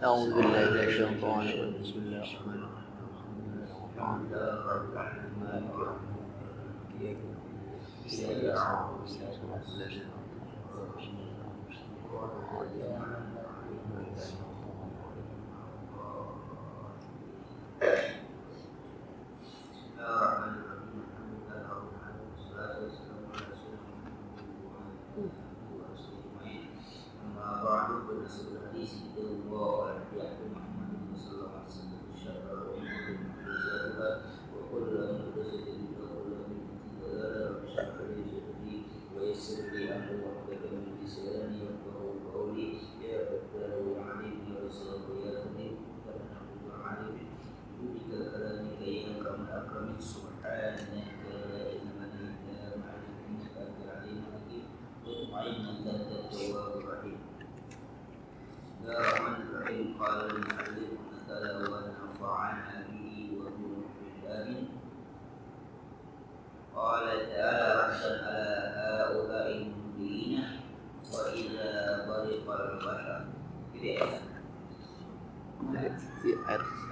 أعوذ بالله من الشيطان الرجيم بسم الله الرحمن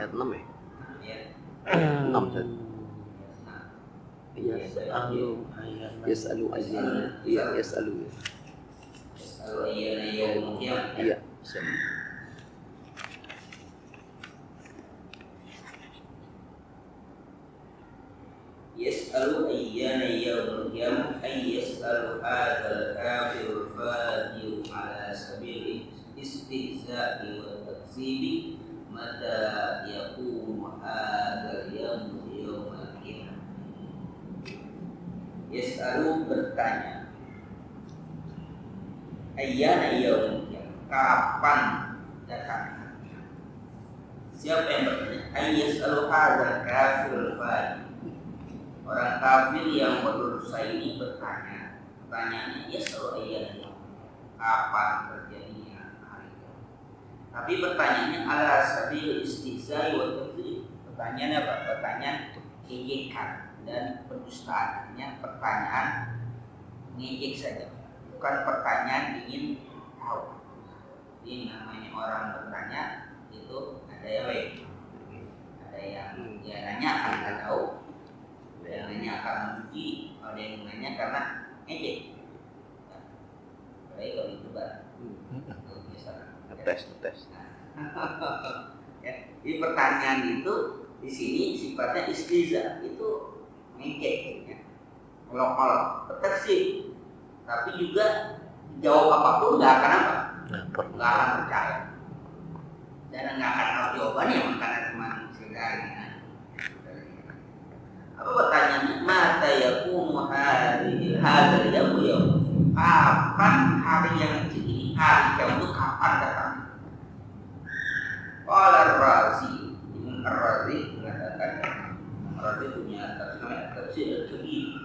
ayat 6 ya? 6 Ustaz. Yas'alu ayyana. Iya, yas'alu. Iya. Yas'alu ayyana yaumul qiyamah ay yas'alu hadzal kafirul fajir ala sabil istihza'i wa takzibi mata yaqumu hadzal yaum yaumul qiyamah. Yas'alu bertanya ayyana yaumul qiyamah, kapan datangnya? Siapa yang bertanya? Ay yas'alu hadzal kafirul fajir, orang kafir yang berdosa ini bertanya. Pertanyaannya yas'alu ayyana, kapan terjadinya hari kiamat. Tapi pertanyaannya ala sabil istihza'i wa takdzib. Pertanyaannya apa? Pertanyaan ejekan dan pendustaan. Pertanyaan ngejek saja, bukan pertanyaan ingin tahu. Ini namanya orang bertanya itu ada yang ada yang dia nanya karena tahu, ada yang nanya karena uji, ada yang nanya karena ngejek. Baik kalau itu tes. Ya, jadi pertanyaan itu di sini sifatnya istihza, itu ngejek, ya. Melok-melok, tertersik. Tapi juga jawab apapun nggak akan apa? Nggak akan percaya. Dan nggak akan tahu jawabannya, karena cuma sekedar. Apa pertanyaannya? Mata yaqumu hadzal yaum. Kapan hari yang ini? Hari kiamat itu kapan datang? Qala Ar-Razi, Imam Ar-Razi mengatakan, Ar-Razi punya tafsir al-Kabir,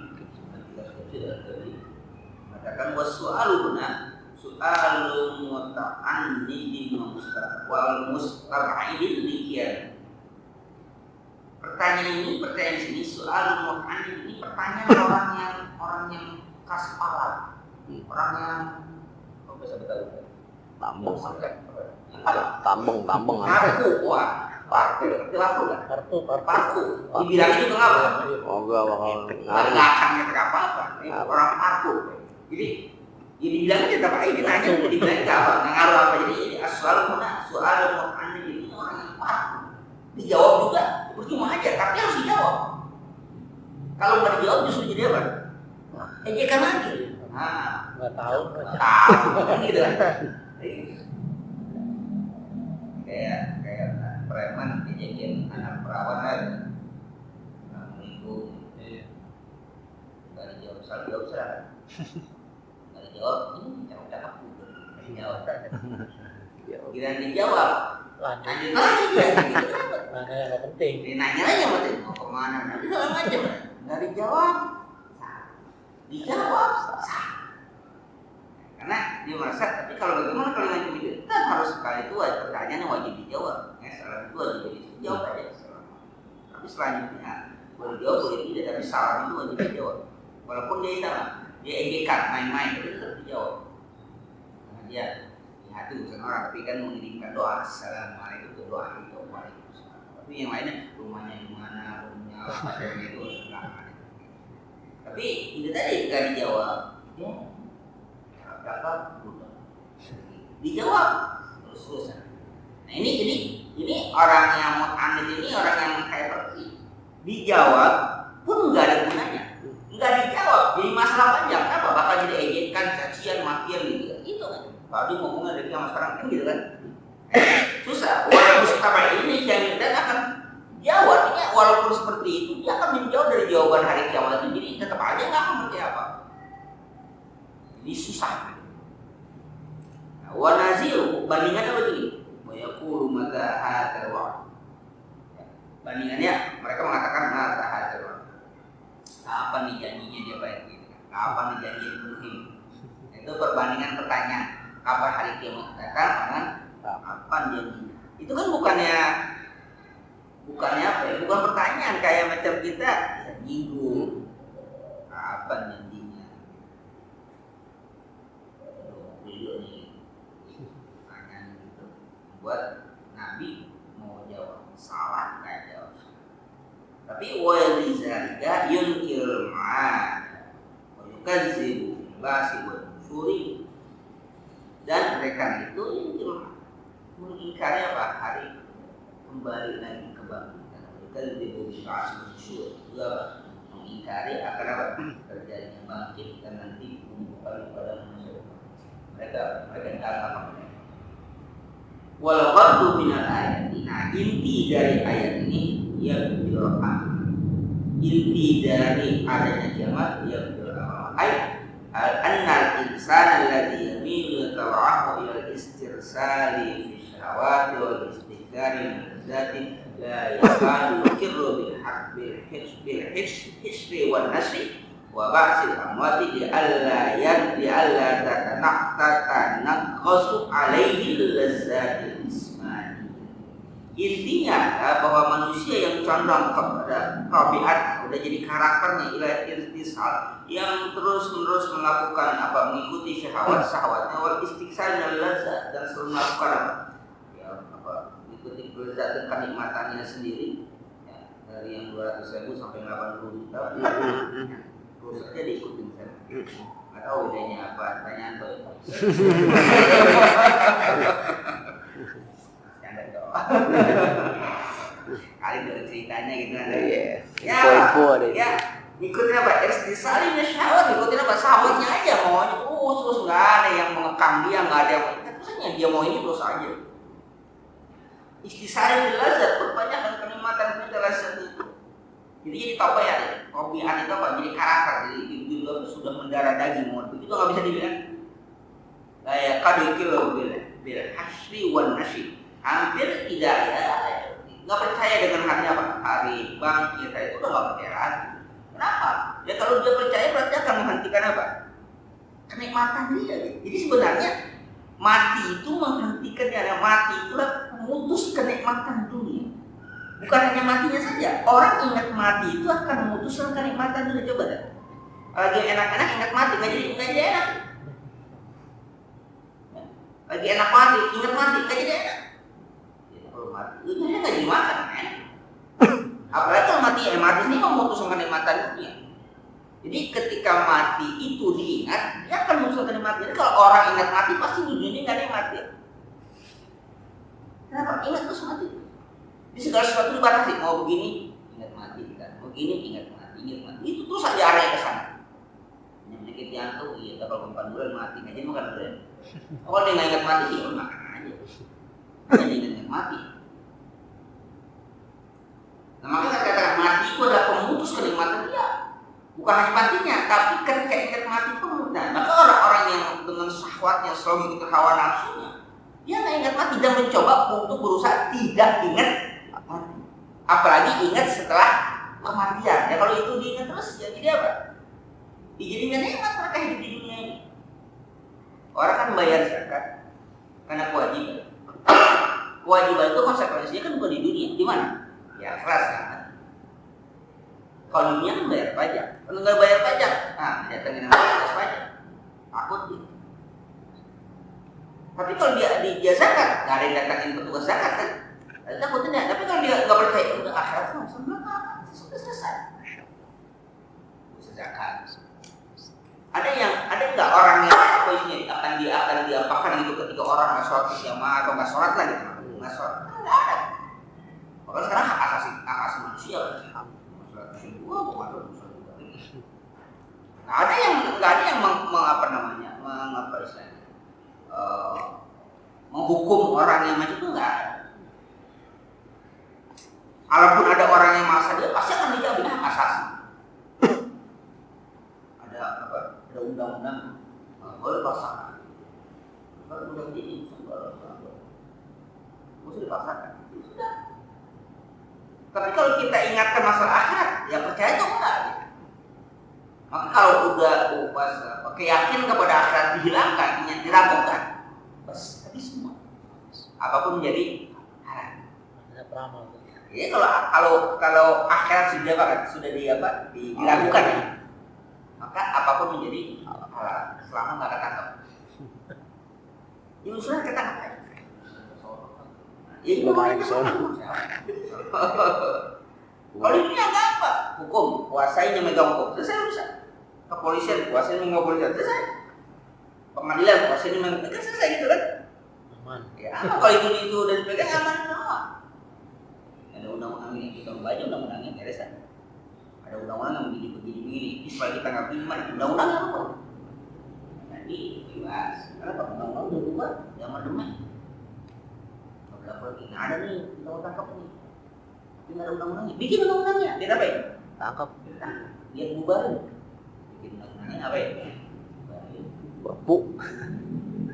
mengatakan wassu'alu huna su'alun muta'annidin wa mustab'idin demikian. Pertanyaan sini soal mu'anid ini pertanyaan orang yang kaspalan, orang yang bisa betul. Tambeng. Parku. Dibilang itu kenapa? Oh, enggak bakal Nggak akan ngerti apa-apa. Ini orang parku. Jadi dibilang aja apa ini nanya dibilang apa? Ngaruh apa? Jadi soal mu'anid ini orang yang parku. Kalau nggak dijawab justru jadi apa? Ejekan lagi. Nah, nggak tahu kan gitu kan. Kayak preman ejekin anak perawan lagi. Nah, minggu nggak dijawab, salah jawab salah. Nggak dijawab, ini cakap juga. Dijawab. Kira dijawab. Lanjut lagi gitu. Nanya nggak penting. Nanya aja mati mau kemana? Nanti segala macam. Nggak dijawab. Dijawab sah. Karena dia merasa, tapi kalau bagaimana kalau yang itu kan harus sekali itu pertanyaan yang wajib dijawab. Ya, salah itu wajib dijawab aja. Tapi selanjutnya boleh jawab boleh tidak, tapi salah itu wajib dijawab. Walaupun dia sama, dia ejekan main-main itu tetap dijawab. Karena dia di hati urusan orang, tapi kan mengirimkan doa assalamualaikum itu doa itu waalaikumsalam. Tapi yang lainnya rumahnya di mana, rumahnya apa itu enggak. Tapi itu tadi nggak dijawab, ya berapa bulan dijawab terus-terusan. Nah ini orang yang mutanid ini orang yang kayak pergi dijawab pun nggak ada gunanya, nggak dijawab jadi masalah panjang. Kenapa? Bakal jadi ejekan, cacian, makian gitu. Itu kan. Kalau dia ngomongnya dari zaman sekarang kan gitu kan. Susah. Walaupun sekarang ini yang dan akan jawabnya walaupun seperti itu dia akan menjauh dari jawaban hari kiamat itu, jadi tetap aja nggak akan mengerti apa. Jadi susah. Nah, wanaziru bandingannya begini, wayaqulu mata hadzal wa'd. Bandingannya mereka mengatakan mata hadzal wa'd. Kapan nih janjinya dia bayar gitu? Kapan nih janji itu? Itu perbandingan pertanyaan. Kapan hari kiamat? Kapan janjinya? Itu kan bukannya apa ya? Bukan pertanyaan kayak macam kita minggu kapan janjinya? Pertanyaan gitu buat Nabi mau jawab salah nggak jawab. Tapi wa lizalika yunkir ma'ad wa yukadzibu basi wa syuri, dan mereka itu mengingkari apa? Hari kembali lagi kebangkitan. Mereka lebih bersyukur juga mengingkari akan apa? Terjadinya bangkit dan nanti kembali pada manusia. Mereka tidak apa. Walau waktu minal ayat ini, nah inti dari ayat ini ya berdoa. Inti dari adanya kiamat ya berdoa. Ayat al-annal insana alladhi yamilu tawa'ahu ila istirsali fi syahawati wal istikari min zati la yakadu yukirru bil hisri wal nasri wa ba'sil amwati di alla tatanaqsu alaihi lazzatil ismani. Intinya bahwa manusia yang condong kepada tabiat udah jadi karakternya ila irtisal, yang terus-menerus melakukan mengikuti syahwatnya wal istiksal dan lazat, dan selalu melakukan mengikuti kelezatan kenikmatannya sendiri ya, dari yang 200.000 sampai 80 juta terus aja diikutin saya. Nggak tahu bedanya apa, tanyaan tuh. Canda dong. Kali dari ceritanya gitu kan. Ya, ngikutin apa? Istisalin syahwat, ngikutin apa? Syahwatnya aja maunya terus nggak ada yang mengekang dia, nggak ada yang terusnya dia mau ini terus aja. Istisalin lazat, perbanyakan kenikmatan lazat itu. Jadi apa ya? Tabiat itu apa? Jadi karakter, jadi itu sudah mendarah daging itu nggak bisa dibilang. Kayak kadikil bila hasri wan nasi, hampir tidak ya, nggak percaya dengan hari apa? Hari bangkit itu udah nggak percaya lagi. Kenapa? Ya kalau dia percaya berarti akan menghentikan apa? Kenikmatan dia. Jadi sebenarnya mati itu menghentikan, ya mati itulah memutus kenikmatan dunia. Bukan hanya matinya saja, orang ingat mati itu akan memutuskan kenikmatan dunia. Coba deh. Lagi enak-enak ingat mati, nggak jadi enak. Lagi enak mati, ingat mati, nggak jadi enak. Kalau mati, itu nggak jadi makan, kan? Apalagi kalau mati ini memutuskan kenikmatan dunia. Jadi ketika mati itu diingat, dia akan memutuskan kenikmatan. Jadi kalau orang ingat mati, pasti dunia nggak ada mati. Kenapa? Ingat terus mati. Di segala sesuatu dibatasi, mau begini ingat mati, kan? Mau begini ingat mati. ingat mati. Itu terus aja arahnya ke sana. Yang penyakit jantung, iya, kalau bukan bulan mati, ngaji bukan bulan. Kalau dia nggak ingat mati, ya makan aja. Dia ingat mati. Nah, makanya katakan mati itu adalah pemutus kenikmatan dia. Bukan hanya matinya, tapi ketika ingat mati pun. Nah, maka orang-orang yang dengan syahwatnya selalu mengikuti hawa nafsunya, dia nggak ingat mati dan mencoba untuk berusaha tidak ingat mati. Apalagi ingat setelah kematian. Ya kalau itu diingat terus, ya jadi apa? Dijadikan nikmat mereka hidup di dunia ini. Orang kan bayar zakat karena kewajiban. Kewajiban itu konsekuensinya kan bukan di dunia, di mana? Ya keras kan. Kalau di dunia kan bayar pajak. Kalau nggak bayar pajak, datangin nama pajak. Takut gitu. Tapi kalau dia zakat, nggak ada yang datangin petugas zakat kan? Takutnya. Tapi kalau dia nggak percaya, udah akhirat kan sudah selesai. Bisa zakat. Ada nggak orang yang apa ini akan diapakan gitu ketika orang nggak sholat berjamaah atau nggak sholat lagi nggak sholat nggak ada. Makanya sekarang hak asasi manusia sholat semua bukan dosa juga. Nggak ada yang mengapa istilahnya menghukum orang yang macam itu nggak ada. Kalaupun ada orang yang maksa dia pasti akan dijamin hak asasi. Ada undang-undang boleh pasangan. Kalau udah ini mesti dipaksakan. Sudah. Tapi kalau kita ingatkan masalah akhirat, ya percaya itu enggak. Maka kalau udah keyakinan kepada akhirat dihilangkan, diragukan, bas habis semua. Apapun menjadi haram. Jadi kalau akhirat sudah diragukan ya. Maka apapun menjadi halal selama nggak ketangkap. Ini usulnya ketangkap aja. Ya itu namanya kalau ini nggak apa? Hukum, kuasainya megang hukum, selesai urusan. Kepolisian, kuasainya megang kepolisian, selesai. Pengadilan, kuasainya megang, kan selesai gitu kan? Aman. Ya, kalau itu udah dipegang aman semua. Ada undang-undang ini kita baca undang-undangnya beres kan? Ada undang-undang yang begini. Supaya kita nggak gimana? Undang-undang apa? Jadi bebas. Karena kalau undang-undang udah buat, jangan demen. Kalau pergi nggak ada nih, kita mau tangkap nih. Tapi nggak ada undang-undangnya. Bikin undang-undangnya. Dia apa ya? Tangkap. Dia bubarin. Bikin undang-undangnya apa ya? Bapu.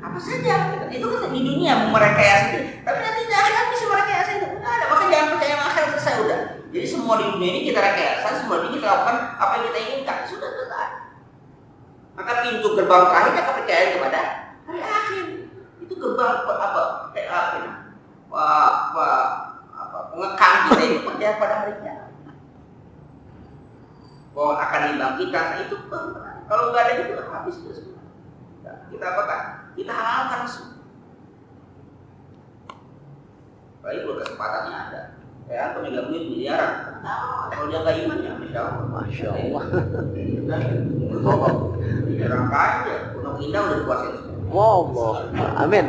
Apa saja? Itu kan di dunia merekayasa itu. Tapi nanti di akhirat bisa merekayasa itu. Nggak ada. Maka jangan percaya sama akhirat, selesai udah. Jadi semua di dunia ini kita rekayasa, semua ini kita lakukan apa yang kita inginkan, sudah selesai. Maka pintu gerbang terakhirnya kepercayaan kepada hari akhir. Itu gerbang pengekang kita ini percaya pada hari kiamat. Bahwa akan dibangkitkan, itu kalau nggak ada itu habis itu semua. Kita apakan? Kita halalkan semua. Baik, kalau kesempatannya ada. Ya, pemegang duit miliaran. Kalau dia nggak iman ya, masya Allah. Orang kaya ya, Gunung Indah udah dikuasain semua. Wow, amin.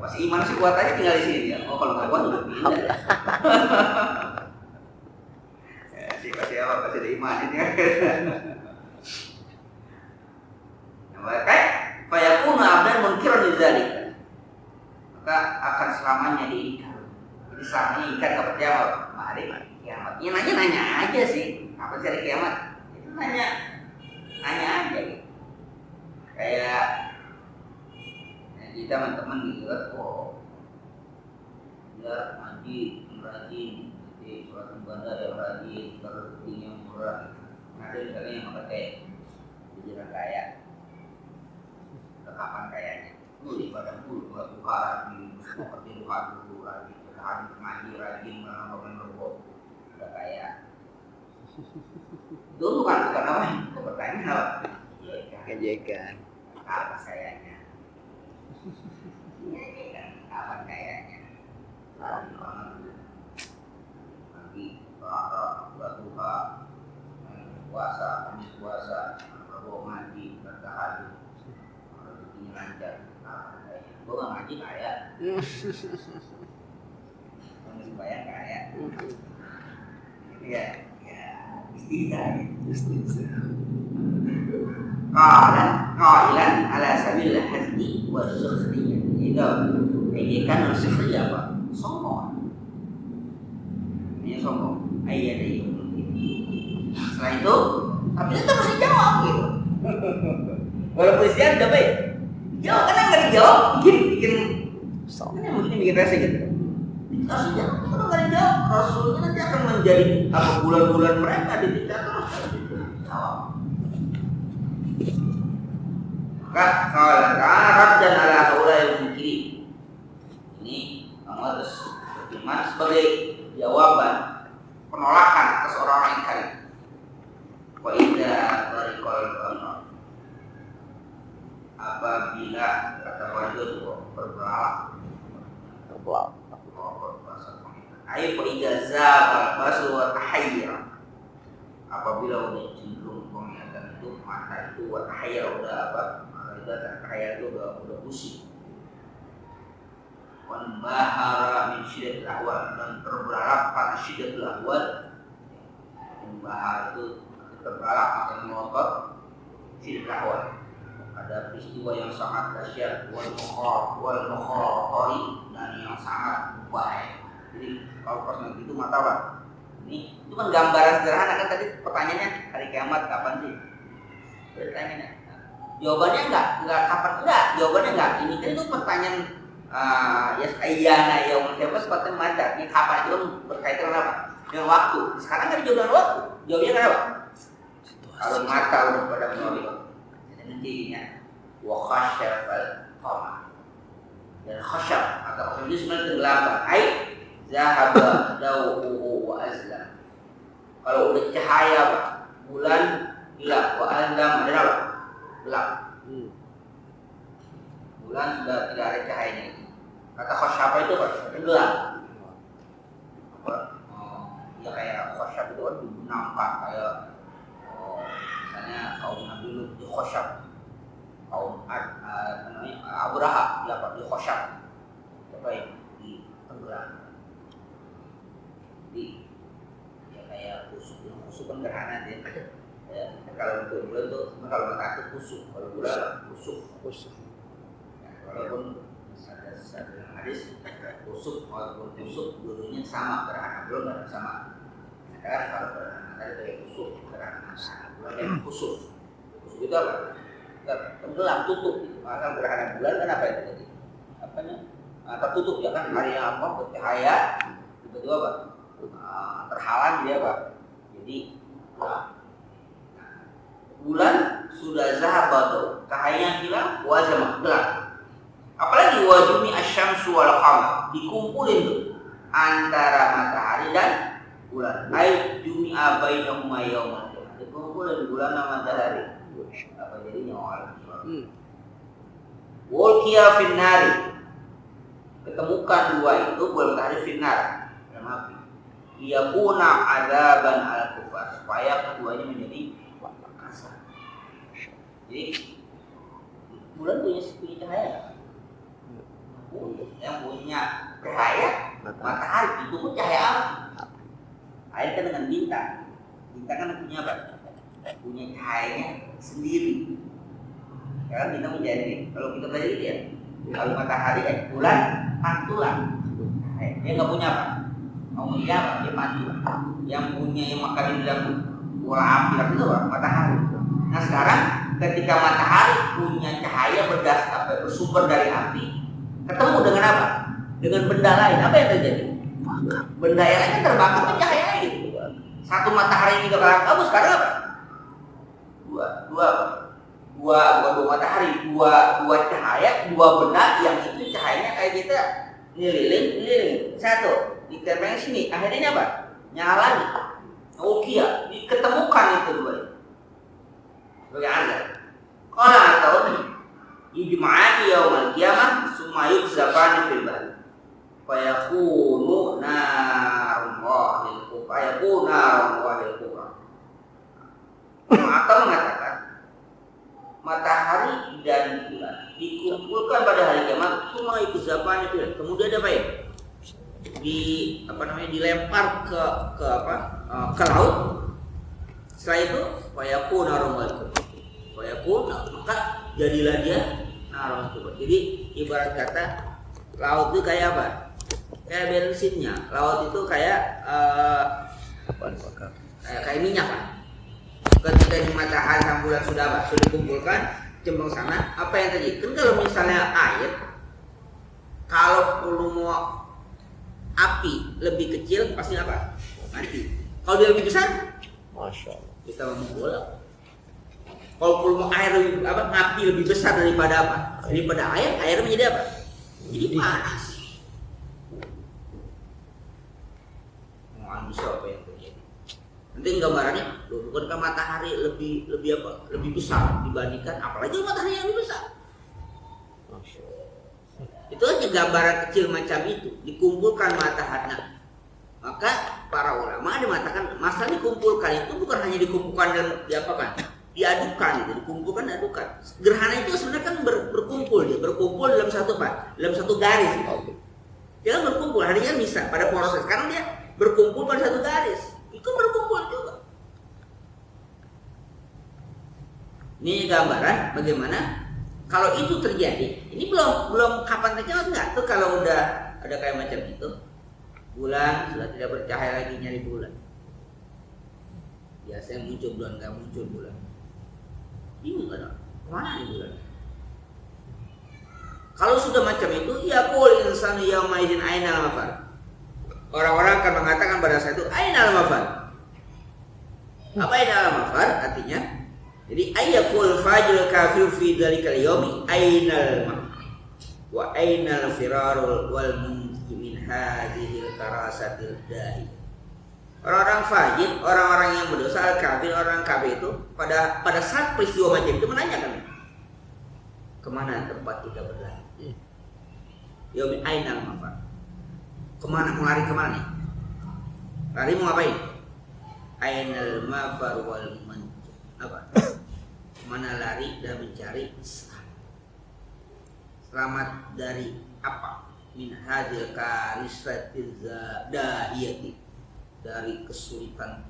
Masih iman sih kuat aja tinggal di sini ya. Oh kalau nggak kuat udah pindah. Kasih apa? Kasih ada iman ini. Maka fayakunu abdan munkiran lidzalik. Maka akan selamanya diingkar. Jadi selamanya ingkar kepercayaan hari kiamat. Ya nanya aja sih. Apa sih hari kiamat? Itu nanya aja gitu. Kayak kita teman-teman gitu kan, biar ngaji rajin, jadi sholat ibadah yang rajin, rezeki yang murah. Ada misalnya yang pakai jalan kaya, kapan kayanya? Ibadah dulu, buka rajin, seperti buka dulu rajin, ngaji rajin, menambahkan berbau, udah kaya. Itu bukan apa? Pertanyaan apa? Kejekan. Apa kayanya? Kapan kayanya? Nanti berdoa, puasa, puasa, berbau ngaji, bertahajud, rezekinya lancar. Gue nggak ngaji kaya. bayangkan ya. Ya, istilah. Qailan ala sabil haddi wa sukhriyah. Itu ejekan sukhriyah apa? Sombong. Ini sombong. Ayat itu. Setelah itu, tapi itu masih jawab gitu. Walaupun istilah udah baik. Jawab karena nggak dijawab, bikin ini mungkin bikin rasa gitu. Harus jawab, kalau nggak dijawab, Rasulnya nanti akan menjadi apa bulan-bulan mereka di diktator. Jawab. Kalau Arab dan ala haula yang mungkin ini kamu harus beriman sebagai jawaban penolakan atas orang-orang yang kafir. Wa idza tariqal qamar apabila kata wajud berbelalak ai fa idza zaba basu wa tahayyara apabila udah cenderung penglihatan itu mata itu wa tahayyara udah apa dan kaya itu udah pusing. Wan bahara min syiddatil ahwal dan terbelalak pada syiddatil ahwal. Bahar itu terbelalak akan melotot syiddatil ahwal. Ada peristiwa yang sangat dahsyat wal mukhari dan yang sangat bahaya. Jadi kalau pas nanti itu mata apa? Ini itu kan gambaran sederhana kan tadi pertanyaannya hari kiamat kapan sih? Pertanyaannya jawabannya enggak kapan enggak, jawabannya enggak. Ini kan itu pertanyaan ya ayana yang seperti macam ini kapan itu berkaitan dengan apa? Dengan waktu. Sekarang kan jawab dengan waktu. Jawabnya kenapa? Kalau mata udah pada menolak. Jadi intinya wa khasyafal qamar. Dan khasyaf atau ini sebenarnya tenggelam. Ai zahaba dawuhu wa azlam. Kalau udah cahaya bulan hilang wa azlam ada apa? Gelap. Bulan sudah tidak ada cahayanya. Kata khosyafa itu apa? Gelap. Ya kayak khosyaf itu kan nampak kayak misalnya kaum Nabi Lut di khosyaf, kaum Abraha di khosyaf, apa yang di tenggelam. Jadi ya kayak kusuk kan gerhana dia. Ya, kalau untuk bulan itu kalau mata itu kusuk, kalau bulan kusuk. Ya, walaupun ada hadis kusuk walaupun kusuk dulunya sama gerhana bulan nggak sama. Nah, kalau gerhana ada kayak kusuk gerhana bulan yang kusuk itu apa? Tenggelam tutup. Maka gerhana bulan kan apa itu tadi? Apanya? Tertutup ya kan hari yang apa bercahaya tiba-tiba apa? Terhalang dia apa? Jadi bulan sudah zahabatu, cahayanya hilang, wajah gelap. Apalagi wajumi asyamsu wal qamar, dikumpulin tuh antara matahari dan bulan. Ai jumi'a bainahuma yauman. Dikumpulin bulan dan matahari. Apa jadinya orang? Walqiya finnari. Ketemukan dua itu bulan matahari finnar. Dalam api. Yakuna adzaban al kufar, supaya keduanya menjadi jadi bulan punya cahaya, yang punya cahaya matahari itu pun cahaya api. Air kan dengan bintang kan punya apa? Punya cahayanya sendiri. Sekarang bintang menjadi kalau kita belajar ya, kalau matahari bulan pantulan, dia nggak punya apa? Mau dia apa? Dia pantulan. Yang punya yang maka dibilang bola api itu apa? Matahari. Nah sekarang ketika matahari punya cahaya bersumber dari api, ketemu dengan apa? Dengan benda lain, apa yang terjadi? Benda yang lain terbakar dengan cahaya itu. Satu matahari ini bakalan kamu sekarang apa? Dua matahari, dua cahaya, dua benda yang itu cahayanya kayak kita lilin. Satu ditempelin sini, akhirnya apa? Nyala lagi. Ukia, diketemukan itu dua. Sebagai azab. Qala atau yujma'ani yaumal qiyamah summa yukzafani fil bahr. Fa yakunu narul kubra. Atau mengatakan matahari dan bulan dikumpulkan pada hari kiamat summa yukzafani fil bahr. Kemudian apa ya? dilempar ke laut. Setelah itu fayakun narumatu. Fayakun, maka jadilah dia narumatu. Jadi ibarat kata laut itu kayak apa? Kayak bensinnya. Laut itu kayak kayak minyak kan. Ketika di matahari dan bulan sudah dikumpulkan, cembung sana, apa yang terjadi? Kan kalau misalnya air, kalau volume api lebih kecil pasti apa? Mati. Kalau dia lebih besar, Masya Allah. kita membola. Kalau volume air api lebih besar daripada apa? Daripada air menjadi apa? Jadi panas. Mohon bisa apa yang terjadi? Nanti gambarannya, bukankah matahari lebih besar dibandingkan, apalagi matahari yang lebih besar? Masya Allah. Itu aja gambaran kecil macam itu, dikumpulkan matahari. Maka para ulama dia mengatakan masalah dikumpulkan itu bukan hanya dikumpulkan dan diadukan gitu, dikumpulkan diadukan. Gerhana itu sebenarnya kan berkumpul dalam satu garis. Dia kan berkumpul, harinya bisa pada proses. Sekarang dia berkumpul pada satu garis, itu berkumpul juga. Ini gambaran bagaimana kalau itu terjadi. Ini belum kapan terjadi enggak tuh kalau udah ada kayak macam itu. Bulan sudah tidak bercahaya lagi, nyari bulan. Biasanya muncul bulan, nggak muncul bulan. Bingung kan? Kemana nih bulan? Kalau sudah macam itu, ya qul insanu yauma idzin ainal mafar. Orang-orang akan mengatakan pada saat itu ainal mafar. Apa ainal mafar? Artinya, jadi ayyakul fajrul kafir fi dzalikal yaumi ainal mafar wa ainal firarul wal munji min hadhil karasatil dahi. Orang-orang fajir, orang-orang yang berdosa, kafir, orang kafir itu pada saat peristiwa macam itu menanyakan, kemana tempat kita berlari? Yaumi ainal mafar. Kemana, mau lari kemana nih? Lari mau ngapain? Ainal mafar wal munji. Apa? Kemana lari dan mencari selamat dari apa? Min hadil karisatil dahiyati, dari kesulitan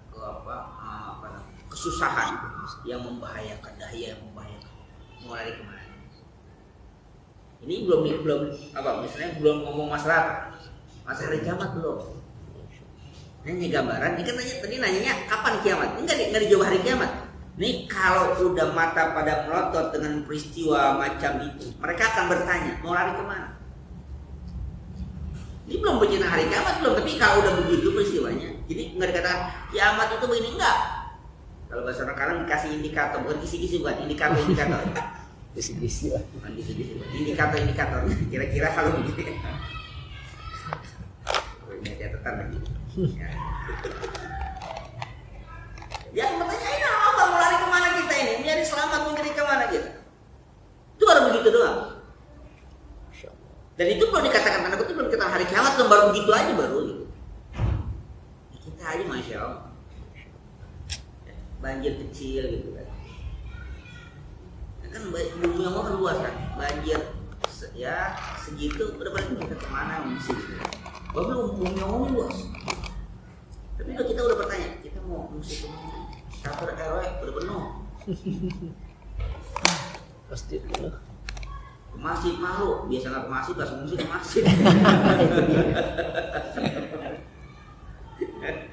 kesusahan yang membahayakan, dahiyah yang membahayakan. Mau lari kemana? Ini belum misalnya belum ngomong masalah hari kiamat belum. Ini gambaran. Ini kan tadi nanyanya kapan kiamat? Ini nggak dijawab hari kiamat. Nih kalau udah mata pada melotot dengan peristiwa macam itu, mereka akan bertanya mau lari kemana? Ini belum bicara hari kiamat belum, tapi kalau udah begitu peristiwanya, jadi nggak dikatakan kiamat itu begini, enggak. Kalau bahasa orang sekarang dikasih indikator, bukan kisi-kisi, bukan indikator. Kisi-kisi lah. Bukan kisi-kisi, indikator. Kira-kira kalau begini. Ini catatan lagi. Ya katanya ini apa, mau lari kemana kita ini? Mencari selamat, mencari kemana kita? Itu baru begitu doang. Dan itu belum dikatakan tanda kutip, belum kita hari kiamat, baru begitu aja baru gitu. Kita aja masya Allah. Banjir kecil gitu kan. Kan bumi Allah kan luas kan. Banjir ya segitu udah balik kita kemana mesti gitu. Belum bumi Allah luas. Tapi kalau kita udah bertanya, kita mau mesti kemana? Kantor RW udah penuh. Pasti penuh. Masjid malu, biasa nggak ke masjid, pas ngungsi ke masjid.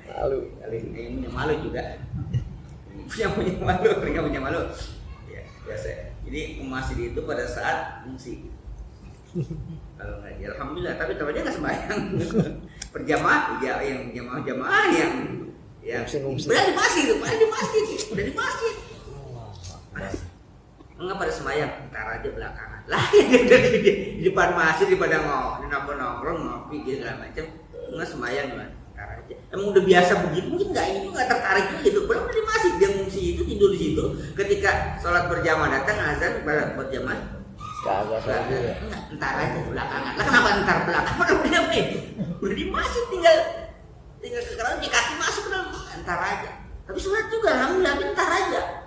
Malu. Yang punya malu juga. Yang punya malu. Ya, biasa. Jadi ke masjid itu pada saat ngungsi. Kalau nggak, ya alhamdulillah. Tapi ternyata nggak sembahyang. Perjamaah, yang jamaah yang udah di masjid, udah di masjid. Enggak pada sembahyang, ntar aja belakangan. Lah di depan masjid daripada nongkrong ngopi gitu segala macam. Enggak sembahyang ntar aja. Emang udah biasa begitu, mungkin enggak tertarik gitu. Padahal di masjid dia ngungsi itu, tidur di situ. Ketika sholat berjamaah datang azan berjamaah. Kagak saja ya. Ntar aja belakangan. Lah kenapa ntar belakangan? Udah di masjid tinggal ke keranjang kaki masuk ke dalam, ntar aja. Tapi sholat juga alhamdulillah, ntar aja.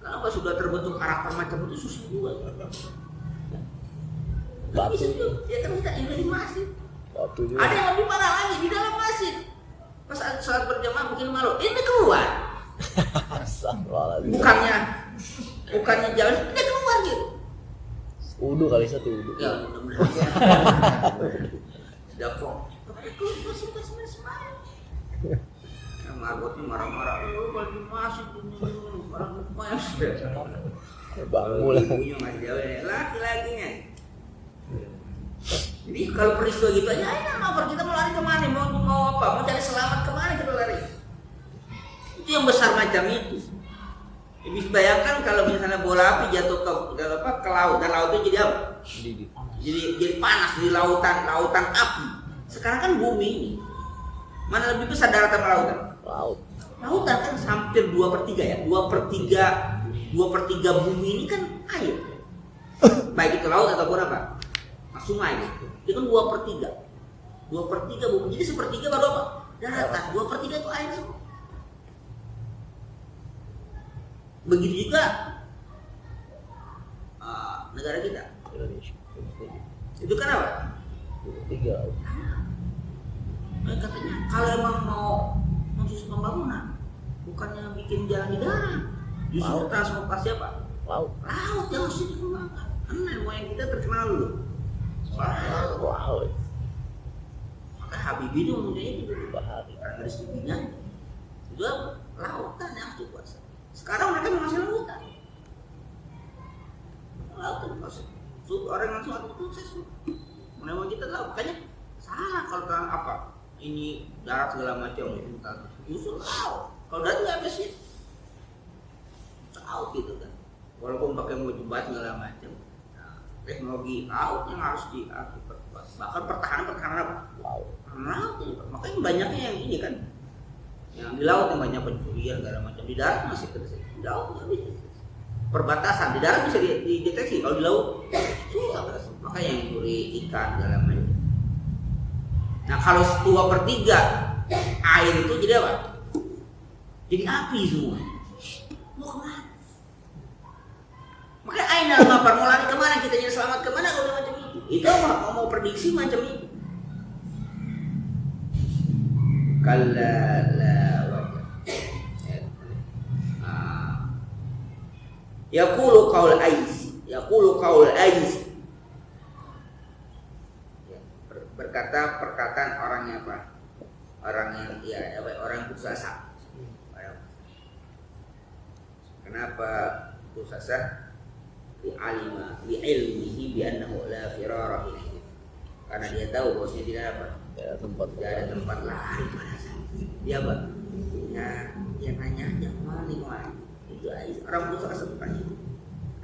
Kenapa sudah terbentuk karakter macam itu susah juga. Batu. Ya kan kita juga di masjid. Waktu juga. Ada yang lebih parah lagi di dalam masjid. Pas saat berjamaah bikin malu, ini keluar. Astagfirullahaladzim. Bukannya jalan, dia keluar gitu. Udu kali satu udu. Ya mudah-mudahan. Sudah kok. Tapi keluar suka semuanya. Yang Margotnya marah-marah. Baju masih marah-marah sudah. Bangun lah. Ibunya masih jauh ya. Laki-lakinya. Jadi kalau peristiwa gitu aja, ayo Novel, kita mau lari kemana? Mau apa? Mau cari selamat kemana kita lari? Itu yang besar macam itu. Bisa bayangkan kalau misalnya bola api jatuh ke laut, dan lautnya jadi apa? Jadi panas di lautan api. Sekarang kan bumi ini, mana lebih besar daratan lautan? Lautan kan hampir 2/3 ya. 2/3 bumi ini kan air. Baik itu laut ataupun apa? Sungai gitu. Itu kan 2/3. 2/3 bumi. Jadi 1/3 baru apa? Daratan. 2/3 itu air semua. Begitu juga negara kita. Indonesia. Itu kan apa? 3. Katanya kalau emang mau sukses pembangunan, bukannya bikin jalan di darat, justru transportasi apa? Laut yang harus dikembangkan. Karena yang kita terkenal dulu. Wow. Maka Habibie itu mempunyai itu bahari karena restriksinya itu lautan yang dikuasai. Sekarang mereka mengasih lautan masuk. Orang langsung aku sukses. Memang kita tahu, makanya salah kalau tentang apa ini darat segala macam itu justru laut. Kalau darat nggak ada sih laut gitu kan. Walaupun pakai baju bat segala macam. Teknologi laut yang harus diperkuat. Bahkan pertahanan apa? Laut ini, makanya banyaknya yang ini kan, yang di laut yang banyak pencurian segala macam. Di darat masih terdeteksi, di laut nggak bisa. Perbatasan di darat bisa dideteksi, kalau di laut susah. Makanya yang curi ikan segala macam. Nah kalau 2/3 air itu jadi apa? Jadi api semua. Mau kemana? Makanya air dalam lapar mau lari kemana, kita jadi selamat kemana kalau macam itu. Itu mau prediksi macam itu. Kalla la wajah. Yaqulu qaul ais. Berkata perkataan orangnya apa? Orang yang orang putus asa. Kenapa putus asa? Li'ilmihi bi'annahu la firara ilaihi. Karena dia tahu bahwasanya tidak ada tempat lari pada saat dia apa? Ya nanya aja kemana. Itu orang putus asa bertanya.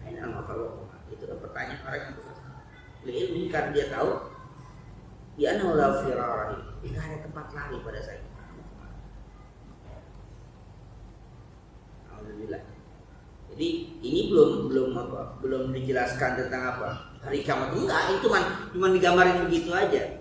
Aina al-mafaluq. Itu kan pertanyaan orang yang putus asa. Li'ilmihi karena dia tahu bi'annahu la firara ilaihi. Tidak ada tempat lari pada saat itu. Alhamdulillah. Jadi ini belum dijelaskan tentang apa hari kiamat. Enggak, itu cuma digambarin begitu aja.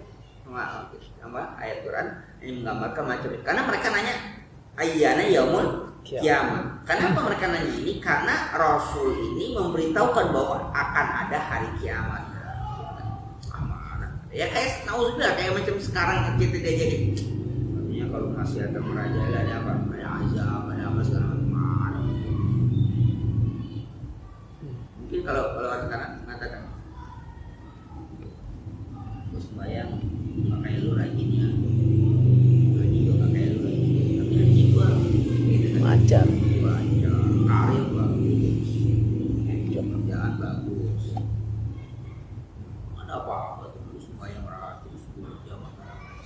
Ayat Quran ini menggambarkan macam itu. Karena mereka nanya ayyana yaumul kiamat. Kenapa mereka nanya ini? Karena Rasul ini memberitahukan bahwa akan ada hari kiamat. Ya kayak nauzubillah kayak macam sekarang kita diajarin. Artinya kalau masih ada merajalela ada apa? Ada azab, ada apa segala macam. Mungkin kalau orang sekarang mengatakan terus bayang makanya lu rajin ya, haji juga makanya lu rajin, tapi haji gua Macan. karir bagus, kerjaan bagus, ada apa-apa terus bayang ratus 10 jam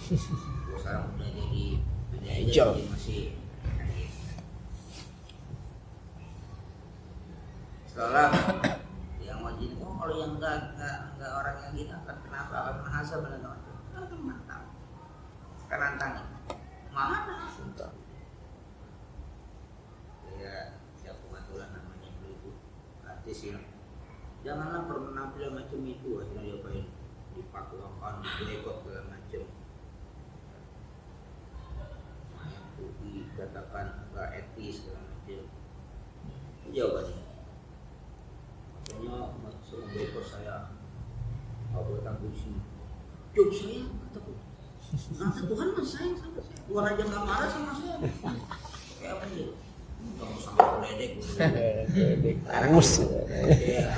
terus sekarang udah jadi masih setelah yang wajib kalau yang enggak orang yang gini akan kenapa akan hasab dan macam kan mantap kan nantangin mana ya siapa matulah namanya itu artis ya janganlah penampilan macam itu akhirnya dia pengen dipakwakan diboikot segala macam yang dikatakan enggak etis segala macam jawabannya maksudnya maksud memboikot saya buat kursi Job saya kataku. Nah, Tuhan masih sayang sama saya. Tuhan aja nggak marah sama saya. Kayak apa sih? Nggak usah ledek. Angus. Ya,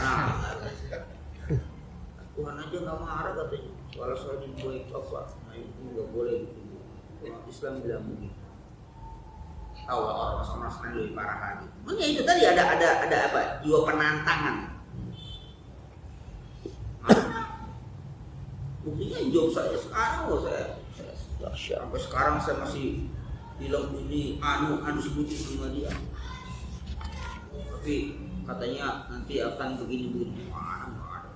Tuhan aja nggak marah katanya. Kalau soal dibuat apa? Nah itu nggak boleh gitu. Umat Islam bilang begitu. Tahu orang sama lebih parah lagi. Makanya itu tadi ada apa? Jiwa penantangan. Buktinya Job saya sekarang sampai sekarang saya masih bilang ini anu sebutin sama dia. Tapi katanya nanti akan begini. Mana nggak ada.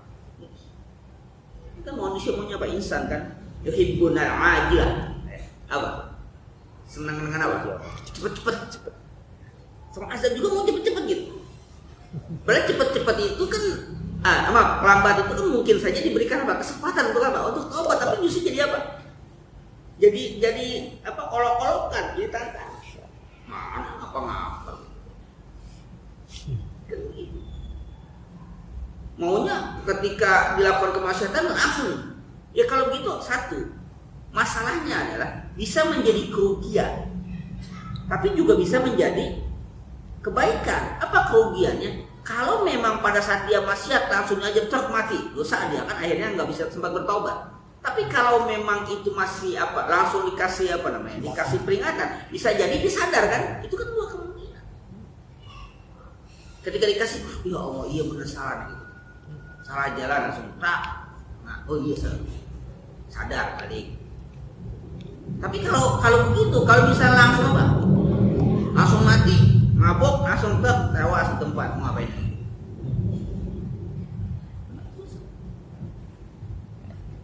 Kita manusia maunya apa insan kan? Yuhibbunal ajilah. Apa? Senang dengan apa? Cepet. Sama azab juga mau cepet gitu. Padahal cepet itu kan lambat itu kan mungkin saja diberikan apa? Kesempatan untuk apa? Untuk tobat, tapi justru jadi apa? Jadi apa? Olok-olokan, jadi tantang. Mana ngapa? Kan gitu. Maunya ketika dilakukan kemaksiatan langsung. Ya kalau begitu satu. Masalahnya adalah bisa menjadi kerugian, tapi juga bisa menjadi kebaikan. Apa kerugiannya? Kalau memang pada saat dia maksiat langsung aja truk mati, dosa dia kan akhirnya nggak bisa sempat bertobat. Tapi kalau memang itu masih langsung dikasih dikasih peringatan, bisa jadi dia sadar kan? Itu kan dua kemungkinan. Ketika dikasih, ya Allah iya benar salah gitu, salah jalan langsung tak, nah oh iya sadar tadi. Tapi kalau begitu, kalau bisa langsung langsung mati, mabok, langsung tewas di tempat, mau ngapain?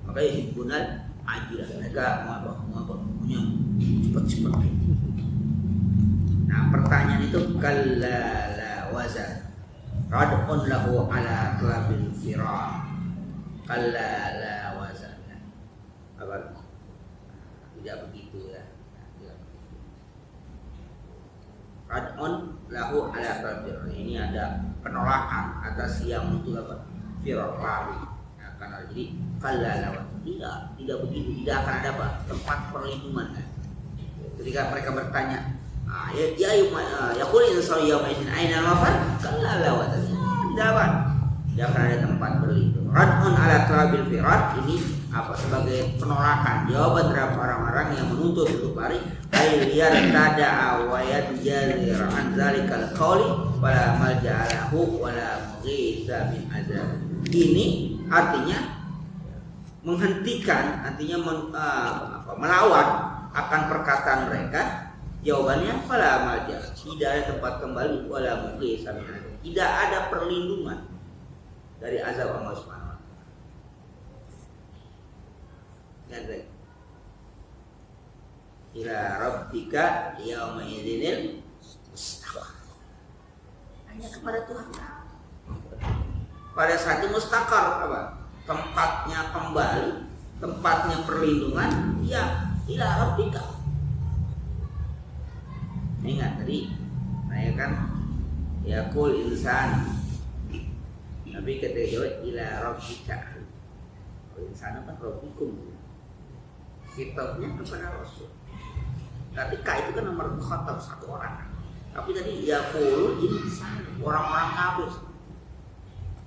Makanya himpunan ajilah, mereka mau punya cepat. Nah pertanyaan itu kalla la wazan rad'un lahu ala klabil firar kalla la wazan. Apa? Tidak begitu ya. Rad'un lahu ala tabir. Ini ada penolakan atas yang itu apa? Firar lari. Nah, karena jadi kalla tidak begitu, tidak akan ada apa? Tempat perlindungan. Kan? Ketika mereka bertanya, yaqul insan yawma idzin aina al-mafar? Kalla tidak akan ada tempat berlindung. Rad'un ala tarabil firar ini apa sebagai penolakan jawaban terhadap orang-orang yang menuntut untuk lari ayyar tada'a wa yajzir an zalikal qawli wala malja'alahu wala mughitha min azab. Ini artinya menghentikan, artinya melawan akan perkataan mereka. Jawabannya fala malja, tidak ada tempat kembali wala mughitha min azab. Tidak ada perlindungan dari azab Allah Subhanahu. Ila rabbika yauma idzinil mustaqar. Hanya kepada Tuhan. Pada saat itu mustaqar apa? Tempatnya kembali, tempatnya perlindungan, ya ila rabbika. Ingat tadi saya kan yaqul insan. Tapi ketika jawab ila rabbika. Insan apa rabbikum? Kitabnya kepada Rasul. Tapi K itu kan nomor mukhatab satu orang. Tapi tadi yaqulu insan, orang-orang kafir.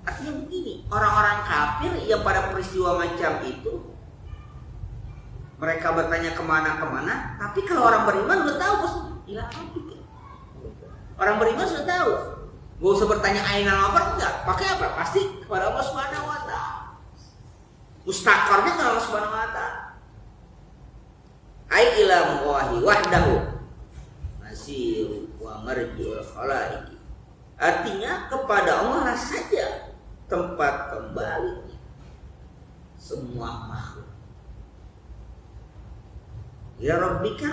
Artinya begini, orang-orang kafir yang pada peristiwa macam itu mereka bertanya kemana, tapi kalau orang beriman udah tahu bos, ila rabbika. Orang beriman sudah tahu. Gak usah bertanya aina apa enggak, pakai apa? Pasti kepada Allah Subhanahu wa taala. Mustaqarnya kepada Allah Subhanahu wa taala. Ai ila Allahi wahdahu masir wa marji'ul khalaiq. Artinya kepada Allah lah saja tempat kembali semua makhluk. Ya Rabbika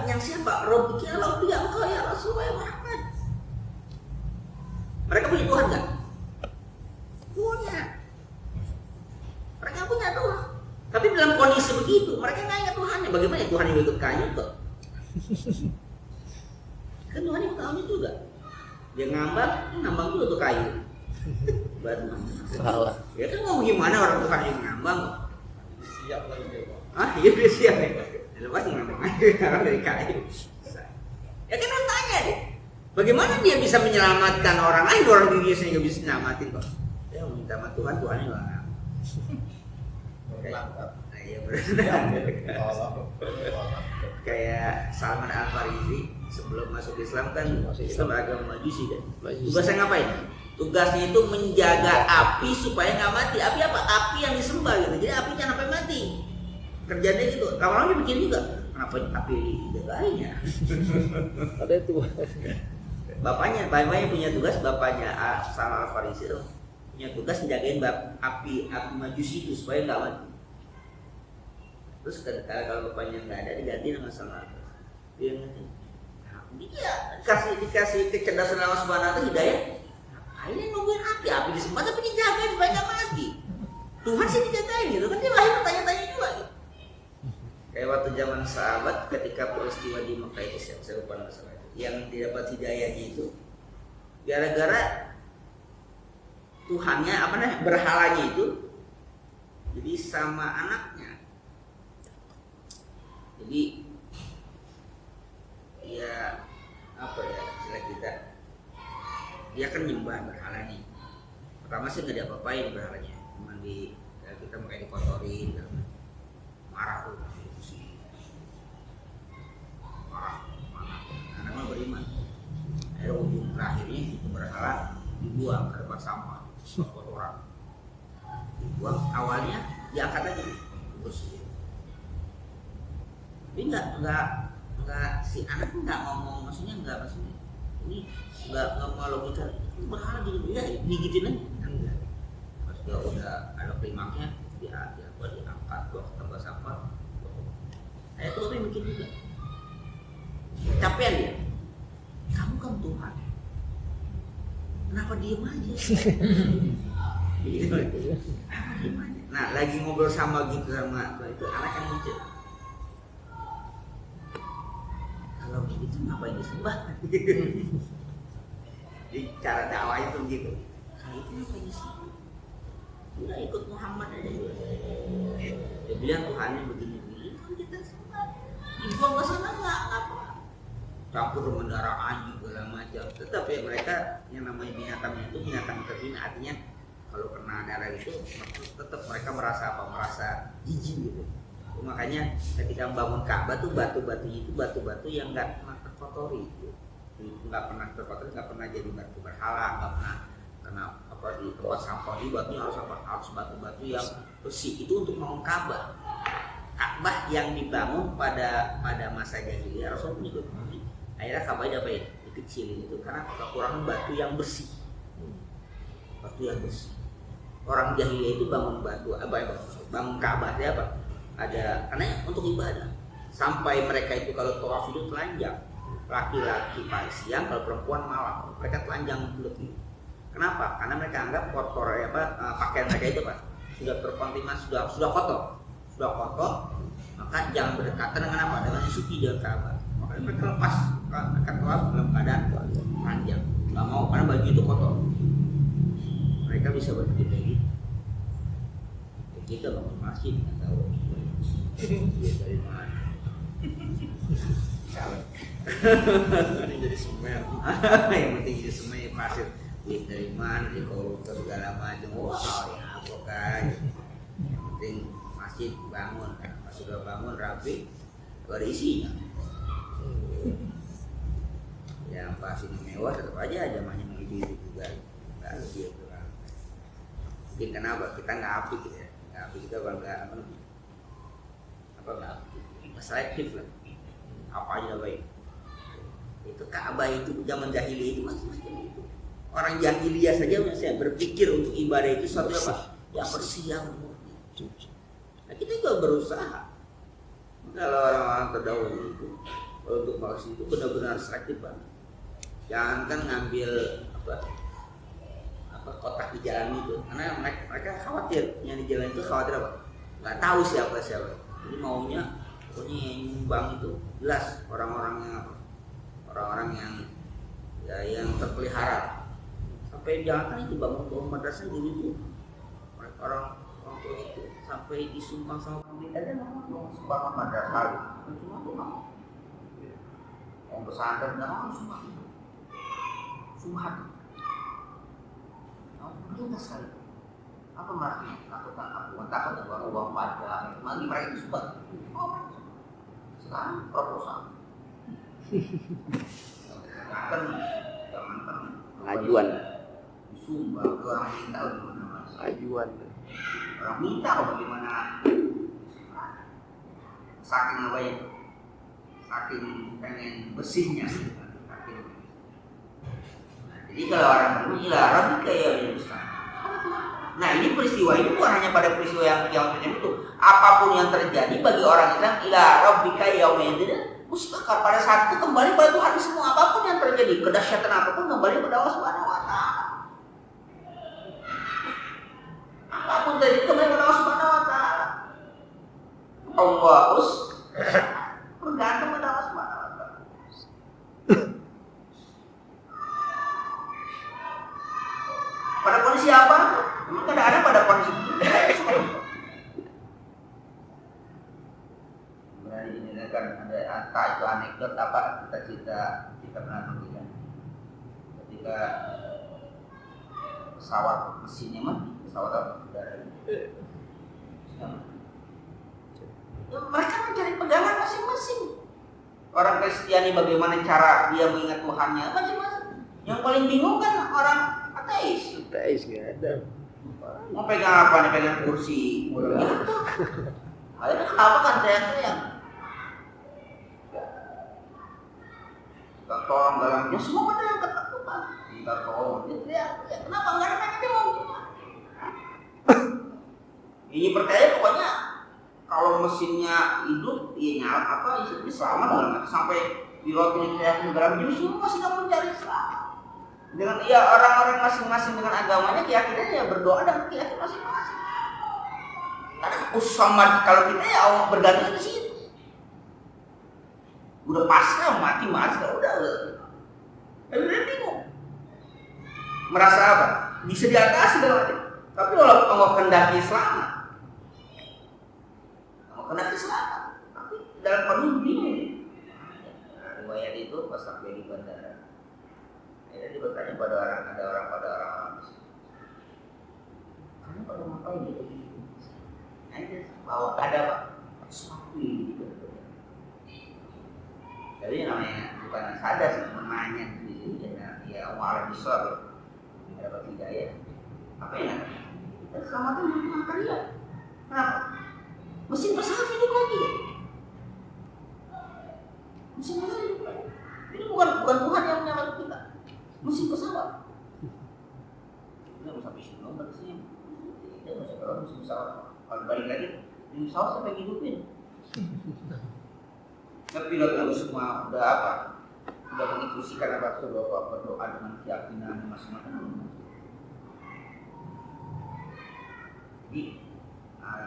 yang siapa? Rabbika engkau ya Rasulullah Muhammad. Mereka punya Tuhan kan? Punya. Mereka punya Tuhan. Tapi dalam kondisi begitu, mereka nggak ingat Tuhannya. Bagaimana Tuhan yang ikut kayu kok? Kan Tuhan yang tahunya juga. Dia ngambang juga tuh kayu. Salah. Ya kan mau gimana orang Tuhan yang ngambang? Siap lagi dia, Pak. Ah, iya dia siap ya. Lepas ngomong dari kayu. Ya kan lu tanya deh, bagaimana dia bisa menyelamatkan orang lain, orang dirinya sendiri nggak bisa nyelamatin kok? Ya minta sama Tuhan, Tuhannya nggak. Berangkat. Nah, iya benar. Allah. Kayak Salman Al Farisi sebelum masuk Islam kan Masuk itu Islam. beragama Majusi kan. Majusi. Tugasnya ngapain? Tugasnya itu menjaga api supaya nggak mati. Api apa? Api yang disembah gitu. Jadi api jangan sampai mati. Kerjanya gitu. Lama-lama dia bikin juga. Kenapa api dijagain ya? Ada itu. Bapaknya punya tugas. Bapaknya Salman Al Farisi itu punya tugas menjagain api Majusi itu supaya nggak mati. Terus kalau bapaknya nggak ada diganti sama Salman Al Farisi. Dia ngerti. Dia dikasih kecerdasan Allah Subhanahu wa taala, hidayah. Akhirnya nungguin api disembah tapi dijagain supaya nggak mati. Tuhan sih dijagain gitu kan, dia lahir bertanya-tanya juga gitu. Kayak waktu zaman sahabat ketika peristiwa di Mekah itu, saya lupa masalah itu, yang didapat hidayahnya itu gara-gara Tuhannya berhalanya itu jadi sama anaknya. Jadi ya istilah kita, dia kan nyembah berhala nih. Pertama sih nggak diapa-apain berhalanya, cuma kita makanya dikotorin, marah tuh, marah mah beriman. Akhirnya ujung terakhirnya itu berhala dibuang ke tempat sampah kotoran, dibuang. Awalnya diangkat aja bersih, tapi nggak si anak nggak ngomong, maksudnya ini nggak mau logika, itu berhala gitu ya, digigitin aja enggak. Pas dia udah ada klimaksnya diangkat buat tempat sampah. Itu tapi mikir juga capean dia, kamu kan Tuhan, kenapa diem aja? Gitu. Nah lagi ngobrol sama gitu sama itu anak yang mikir, kalau begitu ngapain disembah? Jadi cara dakwahnya tuh gitu. Kalau itu ngapain disembah? Udah ikut Muhammad aja. Dia bilang Tuhannya begini-begini, kan kita sembah. Dibuang ke sana nggak apa. Campur dengan darah anjing segala macam. Tetap ya mereka yang namanya binatangnya itu binatang terhina, artinya kalau kena darah itu tetap mereka merasa jijik gitu. Makanya ketika membangun Ka'bah tuh batu-batunya itu batu-batu yang nggak pernah terkotori, nggak pernah terkotori, nggak pernah jadi batu berhala, nggak pernah kena di tempat sampah. Di batunya harus batu-batu yang bersih. Itu untuk membangun Ka'bah. Ka'bah yang dibangun pada masa jahiliyah Rasulullah juga. Akhirnya Ka'bah dikecilin itu karena kekurangan batu yang bersih. Batu yang bersih. Orang jahiliyah itu bangun bangun Ka'bah dia apa? Ada karena untuk ibadah. Sampai mereka itu kalau tawaf itu telanjang, laki-laki pagi siang, kalau perempuan malam, mereka telanjang bulat itu. Kenapa? Karena mereka anggap kotor pakaian mereka itu sudah terkontaminasi, sudah kotor, maka jangan berdekatan dengan apa? Dengan suci dan Ka'bah. Makanya mereka lepas, mereka tawaf dalam keadaan telanjang, nggak mau karena baju itu kotor. Mereka bisa berpikir kayak gitu. Kita bangun masjid nggak tahu dia dari mana. Ini jadi semen. Yang penting jadi semen pasir. Dia dari mana? Dia koruptor segala macam. Wow, ya apa kan? Yang penting masjid bangun. Pas sudah bangun rapi, ada isinya. Yang pasirnya mewah tetap aja jamaahnya mengibu juga. Lalu dia bilang, mungkin kenapa kita nggak apik gitu ya? Nggak apik kita bangga nggak selektif lah, apa aja baik. Itu Ka'bah itu zaman jahiliyah itu macam-macam itu. Orang jahiliyah saja masih berpikir untuk ibadah itu suatu apa? Yang bersih, yang murni. Nah, kita juga berusaha. Kalau orang-orang terdahulu itu untuk maksud itu benar-benar selektif banget. Jangan kan ngambil kotak di jalan itu, karena mereka khawatir yang di jalan itu khawatir apa? Nggak tahu siapa. Jadi maunya pokoknya yang nyumbang itu jelas orang-orang yang terpelihara. Sampai jangan kan itu bangun madrasah dulu itu orang tua itu sampai sampai disumpah sama pemerintah aja nggak mau sumpah sama madrasah cuma tuh nggak mau yang pesantren nggak mau sumpah pemerintah sekali apa masih takut uang pajak lagi mereka itu sumpah sekarang proposal kan Pengajuan. disumbang ke orang minta bagaimana mas Pengajuan. orang minta bagaimana saking apa ya saking pengen bersihnya saking. Jadi kalau orang bilang Rabbi kayak nah ini peristiwa ini bukan hanya pada peristiwa yang itu apapun yang terjadi bagi orang Islam ila rabbika yaumidin mustaqar pada saat itu kembali pada Tuhan semua apapun yang terjadi kedahsyatan apapun kembali pada Allah Subhanahu wa taala apapun terjadi kembali pada Allah Subhanahu wa taala Allah harus bergantung pada Allah Subhanahu wa taala pada kondisi apa? Memang kadang-kadang pada kondisi ini kan ada entah itu anekdot apa kita pernah bagikan ketika pesawat mesinnya mati pesawat udara mereka mencari pegangan masing-masing orang Kristiani bagaimana cara dia mengingat Tuhannya masing-masing yang paling bingung kan orang ateis Nggak ada. mau pegang apa nih pegang kursi akhirnya kenapa kan teriak-teriak kita tolong dalamnya semua pada yang ketakutan kita tolong dia teriak-teriak kenapa nggak ada mereka mau ini percaya pokoknya kalau mesinnya hidup ya nyala apa isinya selamat banget sampai di waktu ini teriak negara semua masih nggak mencari selamat dengan ya orang-orang masing-masing dengan agamanya keyakinannya ya berdoa dan keyakinan masing-masing. Karena usaha kalau kita ya Allah bergantung di situ. Udah pasrah mati udah. Tapi dia bingung. Merasa apa? Bisa di atas segala macam. Tapi kalau Allah kehendaki selamat. Allah kehendaki selamat. Tapi dalam kondisi bingung. Riwayat itu pas sampai di bandara. Jadi bertanya pada orang kamu pada ngapain gitu? Ada bawa ada pak sesuatu gitu. Jadi namanya bukan sadar sih menanya di sini karena ya Allah besar ada bertiga ya. Apa ya? Kita selamatkan dunia kalian. Kenapa? Mesin pesawat hidup lagi. Mesin pesawat hidup lagi. Ini bukan Tuhan yang menyelamatkan kita. Mesin pesawat. Dia mau sampai sini, sampai sini. Dia mau sampai mesin pesawat. Kalau balik lagi, mesin pesawat sampai hidupin. Nah, pilot itu semua udah apa? Udah menginstruksikan apa? Sudah berdoa dengan keyakinan masing-masing. Jadi,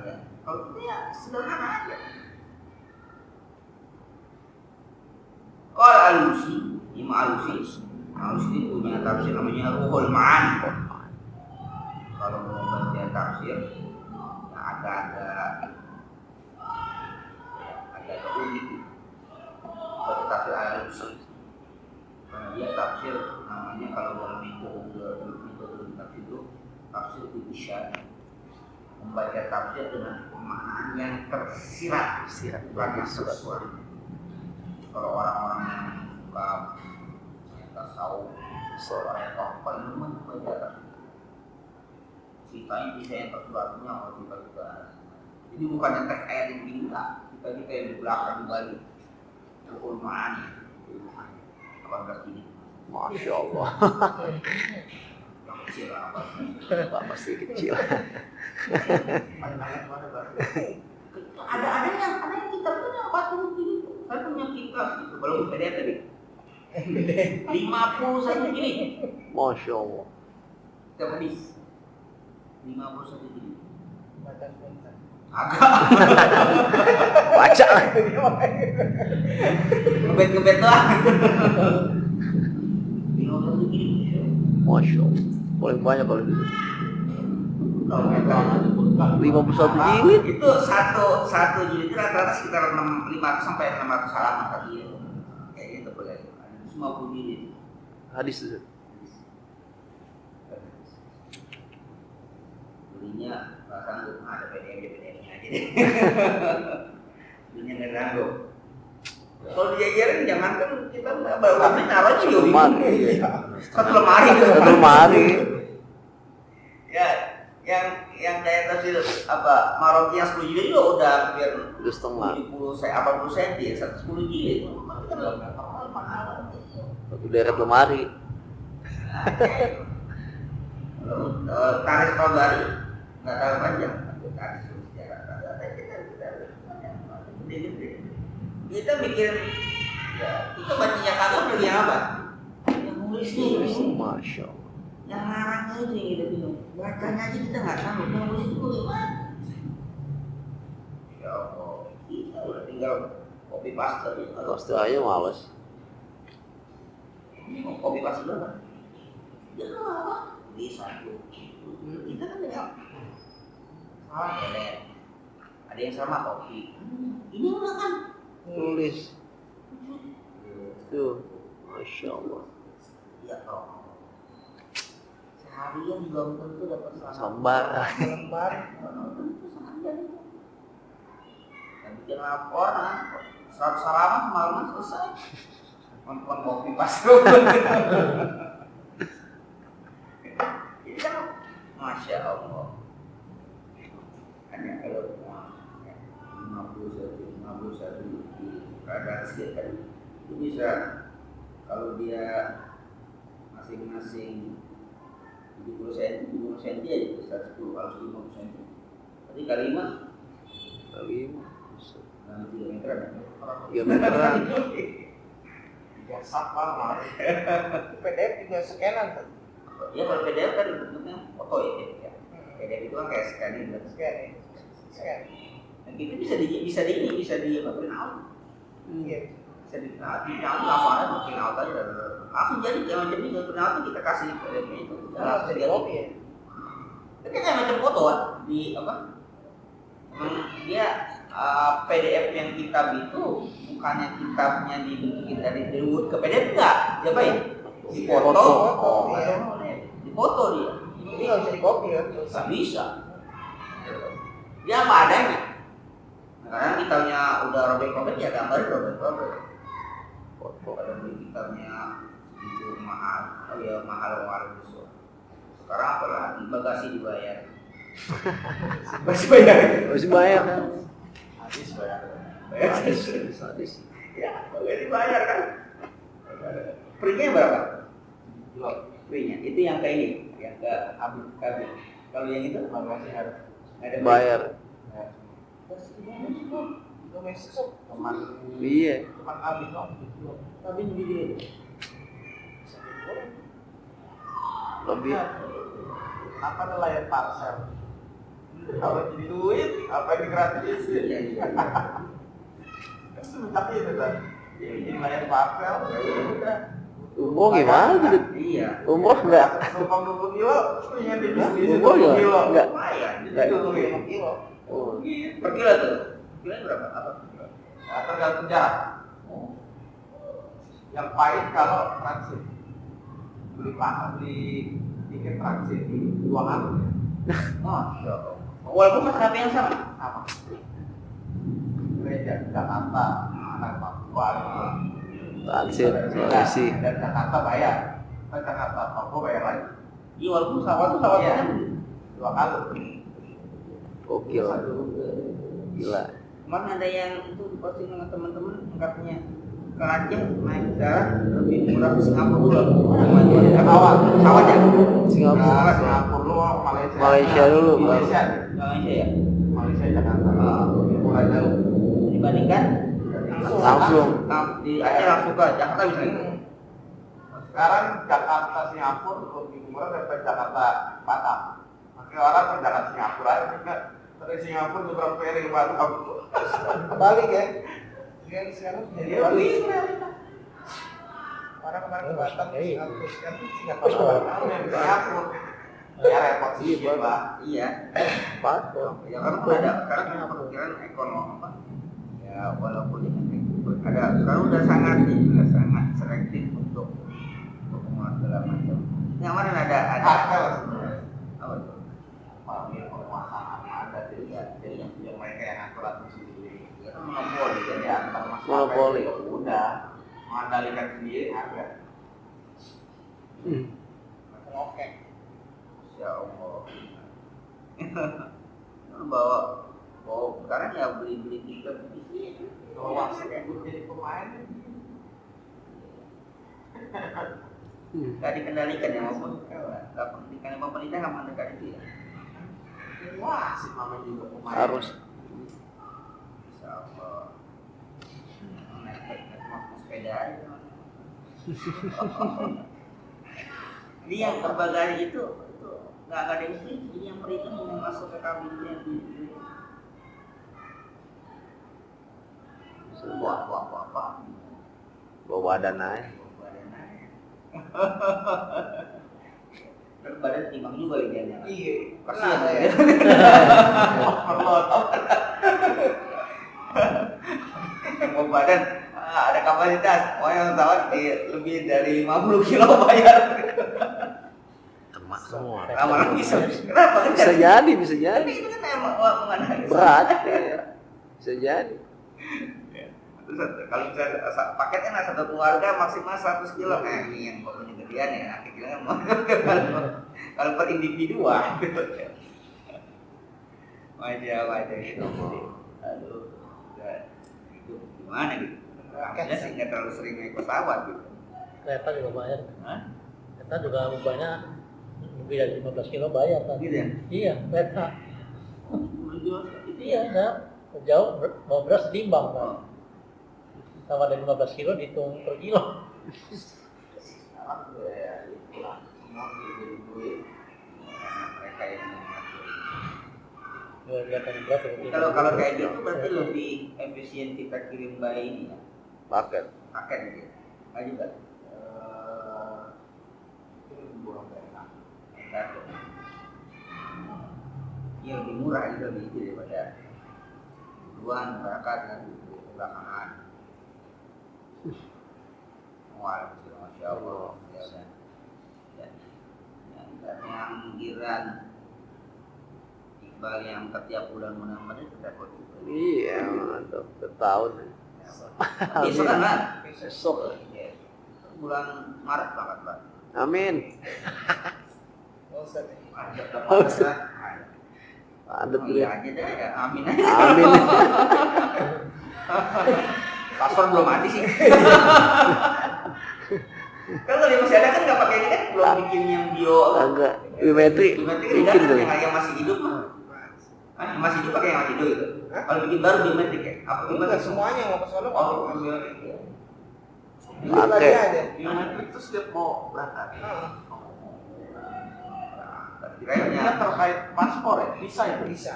ya. Kalau kita ya sederhana aja. Kalau Alusi, Imam Alusi. Harus itu punya tafsir namanya Ruhul Ma'ani. Kalau mau baca tafsir agak unik. Kalau tafsir Al-Usul, karena dia tafsir namanya kalau dalam metode tafsir itu tafsir Isyad. Membaca tafsir dengan pemaknaan yang tersirat, bukan sesuatu. Kalau orang-orang yang suka tasawuf seorang yang apa itu membaca ceritanya bisa yang tersuratnya atau kita jadi bukan yang teks ayat yang pinta kita yang di belakang balik Ruhul Ma'ani 18 ini Masya Allah. yang kecil apa Masih kecil. ada yang kita punya 40 ini saya punya kitab gitu belum PDF tadi 50 saja gini. Masya Allah. Setiap hadis 51 gini. Agak. Baca lah. Ngebet lah. 51 gini. Masya Allah. Paling banyak kalau gitu. Kalau 51 jilid. Itu satu jilid itu rata-rata sekitar 500 sampai 600 halaman kali ya. Kayak gitu boleh. 50 jilid. Hadis itu. Belinya nggak sanggup, ada PDF-nya aja deh. Belinya nggak sanggup. Kalau dijajarin jangan kan kita nggak bawa beli naruhnya di Lemari. satu lemari. Satu lemari. Ya, yang kayak tafsir apa Maroki yang 10 jilid juga udah hampir Itu setengah. 80 cm, 110 jilid. Satu deret lemari. Tarik Kobari nggak terlalu panjang. Kita mikir, ya, kita bacanya kagak beli yang apa? Yang nulisnya itu. Masya Allah. Yang ngarangnya itu yang kita bingung. Bacanya aja kita nggak sanggup. Yang nulis itu gimana? Ya Allah, kita udah tinggal copy paste. Pasti aja males. Mau copy paste dulu kan? Ya apa? Bisa tuh. Kita kan ya salah ya. Ada yang sama copy. Ini udah kan Nulis. Tuh, Masya Allah. ya Allah. Seharian belum tentu dapat Sambar. lembar. Seharian itu. Dan bikin laporan, 100 halaman semalaman selesai. Teman-teman kopi pas ini kan Masya Allah. Hanya kalau 51 di redaksi tadi itu bisa kalau dia masing-masing 70 cm aja bisa 10 kalau 50 cm. Berarti kali 5 Kali 3 meteran. 3 meteran. Ya sapar lah. PDF juga scanan kan? Ya kalau PDF kan bentuknya foto ya. PDF itu kan kayak scan. Dan itu bisa di apa print out. Iya. Bisa di print out langsung ada print out aja. Langsung jadi kayak macam ini print out kita kasih PDF-nya itu. Langsung jadi kopi ya. Tapi kayak macam foto kan di apa? Dia PDF yang kitab itu bukannya kitabnya dibentukin dari Word ke PDF enggak, dia apa ya? Dipoto. Oh, iya. Dipoto dia. Ini nggak bisa dikopi ya? Nggak bisa. Dia apa adanya. Nah, karena kitabnya udah robek-robek ya gambarnya robek-robek. Foto ada beli kitabnya itu mahal. Oh ya mahal besar. Sekarang apa lagi bagasi dibayar. Masih bayar kan? Habis bayar. Sadis. Ya, boleh dibayar kan? Free-nya berapa? Belum. Free-nya itu yang kayak ini, yang ke Habib Kabir. Kalau yang itu Masih harus. ada Bayar. Domestik teman. Iya. Teman Abi dong. tapi jadi Lebih. Apa nelayan parcel? Kalau jadi duit, apa yang gratis? Tapi itu kan, ini nelayan parcel, ya udah. Umroh gimana tuh? iya. Umroh enggak? Numpang 20 kilo, punya di bisnis Umroh 20 kilo. enggak? Lumayan. Jadi 25 kilo. Oh. Per kilo tuh. Kilo berapa? Apa? Nah, tergantung jarak. Yang pahit kalau transit. Beli tiket transit di dua kali. Masya Allah. Walaupun maskapai yang sama. Apa? Gereja Jakarta, anak Papua. Transit, Sulawesi. Dan Jakarta bayar. Ke Jakarta Papua bayar lagi. Iya walaupun pesawat tuh pesawatnya Iya. Dua kali. Gokil. Gila. Kemarin ada yang itu diposting sama teman-teman angkatnya ke Aceh naik darat lebih murah ke Singapura dulu. Pesawat ya? Singapura. Singapura dulu, Malaysia. Malaysia dulu, Malaysia. Malaysia ya? Malaysia Jakarta. Murah jauh. Dibandingkan Langsung. di Aceh langsung ke Jakarta bisa gitu. Sekarang Jakarta Singapura lebih murah daripada Jakarta Batam. Makanya orang ke Jakarta Singapura aja juga. Dari Singapura beberapa ferry ke Batam. Kebalik ya. Sekarang jadi balik. Orang kemarin ke Batam, Singapura, Singapura. Ya repot sih Pak. Iya. Pak, Ya kan ada sekarang pemikiran ekonomi apa? Ya walaupun ini ada sekarang udah sangat selektif untuk pengumuman segala macam. Yang mana ada apa tuh? Pemasangan ada jadi yang mereka yang ngatur atur sendiri. Ya kan monopoli kan Jadi ya. antar maskapai Monopoli. itu udah mengendalikan sendiri harga. Oke. Ya Allah. bawa sekarang ya beli tiket di sini. Kalau wasit jadi pemain Nggak dikendalikan ya maupun nggak pendidikan yang pemerintah nggak mengendalikan itu ya. wasit namanya juga pemain. harus. Insya Allah. Naik sepeda aja. Ini yang berbagai itu nggak ada yang sih. Jadi yang perintah mau masuk ke kabinnya di Wah. Bawa badan aja. Badan timbang juga lidianya. Iya. Kasihan Nah, ya. Mau badan ada kapasitas. Oh yang pesawat lebih dari 50 kilo bayar. Kena semua. Lama bisa. Kenapa? Bisa jadi, bisa Tapi jadi. itu kan emang mengenai Berat. Iya. Bisa jadi. Terus kalau misalnya paketnya satu keluarga maksimal 100 kilo, ini yang pokoknya gedean ya, akhirnya mau kalau per individu wah, wajah gitu. Aduh, itu gimana gitu? Alhamdulillah sih nggak terlalu sering naik pesawat gitu. Kereta juga bayar. Hah? Kereta juga banyak lebih dari 15 kilo bayar kan? Gitu ya? Iya, kereta. Itu Iya, nah, jauh bawa beras setimbang kan. Sama dari 15 kilo dihitung per kilo. Sekarang udah ya itulah semua jadi duit. mereka yang mengatur. Kelihatan berat seperti Kalau kayak gitu berarti lebih efisien kita kirim by ini ya, Paket. paket gitu. Nggak juga. Itu lebih murah dari enak. Iya lebih murah itu lebih itu daripada duluan berangkat kan belakangan. Waalaikumsalam, masya Allah. Ya udah. Yang giran Iqbal yang setiap bulan menambah itu dapat juga. Iya, mantap. Setahun. Besok kan lah. Besok. Iya. Bulan Maret banget lah. Amin. Ada Ada tuh. iya aja deh ya. Amin aja. Amin. Paspor belum mati sih. Kan kalau masih ada kan nggak pakai ini kan belum bikin yang bio. Agak biometrik. Bikin tuh. Yang masih hidup mah. Yang masih hidup pakai yang masih hidup itu. Kalau bikin baru biometrik ya. Apa biometrik semuanya mau ke sono Oh, biometrik. Pakai. biometrik itu setiap mau berangkat. Kira-kira Ini terkait paspor ya? Bisa ya? Bisa.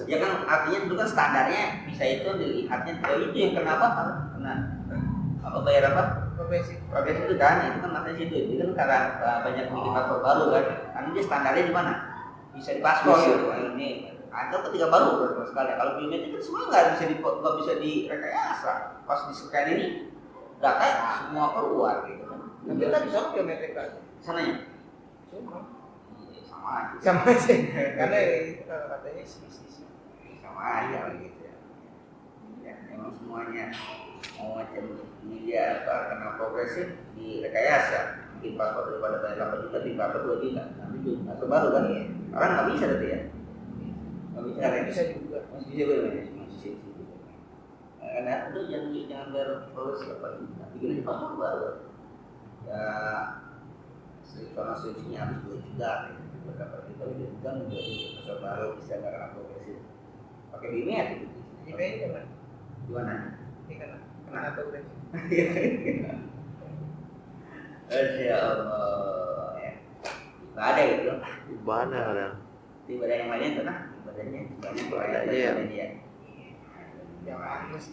Ya kan artinya itu kan standarnya bisa itu dilihatnya itu yang kenapa kena apa bayar apa progresif itu kan itu kan masih situ itu kan karena banyak bikin paspor baru kan karena dia standarnya di mana bisa di paspor gitu ini atau ketika baru sekali kalau biometrik itu semua nggak bisa direkayasa pas di scan ini data semua keluar gitu kan Tapi tadi soal biometrik kan? sananya Sama aja. Karena itu katanya sih. sama aja gitu ya. Ya memang semuanya mau macam media apa karena progresif di rekayasa bikin paspor daripada bayar 8 juta bikin paspor 2 juta nanti itu paspor baru kan orang nggak bisa berarti ya nggak bisa kan Bisa juga. masih bisa gue masih karena itu jangan bayar progresif 8 juta bikin paspor baru ya solusinya habis 2 juta berapa kita udah kan paspor baru bisa karena progresif pakai biometrik Di PI kan? di mana? Ini kan kenapa udah? Masya Allah ya. Nggak ada gitu Mana ada? ibadah yang lainnya itu nah ibadahnya banyak Ibadahnya ya. dia Yang angus.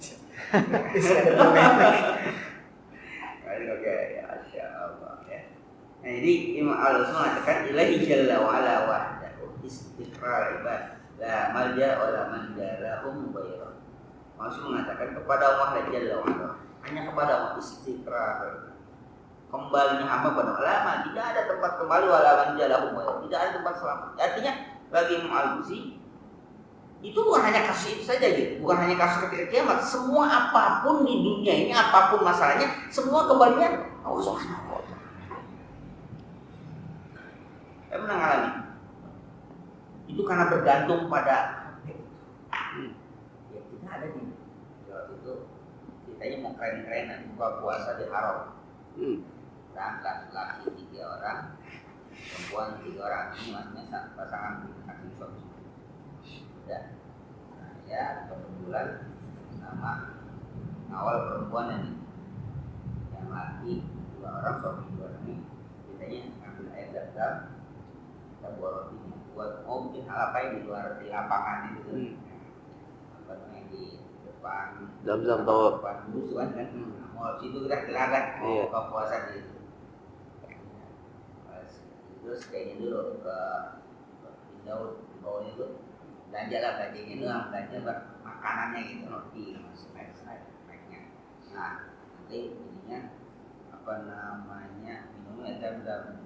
oke ya Masya Allah ya Nah, jadi Imam Al-Husn mengatakan ilahi jalla wa ala wahdahu istiqrar ibad la malja wa la manjarahum bayra. Maksud mengatakan kepada Allah jalla wa ala, hanya kepada Allah istiqrar, kembalinya hamba pada Allah, tidak ada tempat kembali wala manjarahum bayra, tidak ada tempat selamat. Artinya bagi Imam Al-Husn itu bukan hanya kasus itu saja gitu, bukan hanya kasus ketika kiamat, semua apapun di dunia ini, apapun masalahnya, semua kembalinya Allah Subhanahu wa taala. Saya pernah ngalami. Itu karena bergantung pada ya kita ada di waktu itu kitanya mau keren-kerenan buka puasa di haram. Dan laki-laki 3 orang, perempuan 3 orang. Ini maksudnya pasangan laki suami. Ya, nah, ya kebetulan nama awal perempuan yang laki 2 orang, suami 2 orang ini kitanya ambil air zam-zam, kita buat rotinya, buat bikin hal apa yang di luar di lapangan itu, apa namanya di depan Zam-zam tahu. depan bus kan, mau situ kita gelagat mau buka puasa di situ. Terus kayaknya dulu ke Daud di bawahnya itu belanja lah, belanjanya doang, belanja makanannya gitu, roti, snack-snacknya. Nah, nanti ininya apa namanya minumnya zam-zam,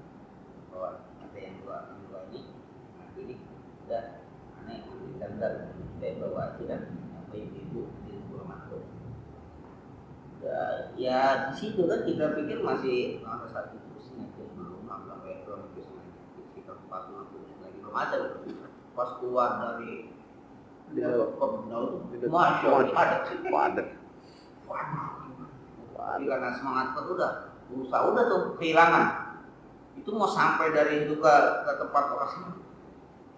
bawa ada yang dua ini, nah ini udah aneh ambil zam-zam, kita bawa aja kan, sampai ibu di rumah tuh. Ya di situ kan kita pikir masih masa satu terusnya belum sampai belum sekitar 40 menit lagi belum ada. Pas keluar dari terminal itu, masya Allah padat. Waduh, karena semangat itu udah tuh kehilangan. Itu mau sampai dari itu ke tempat lokasi,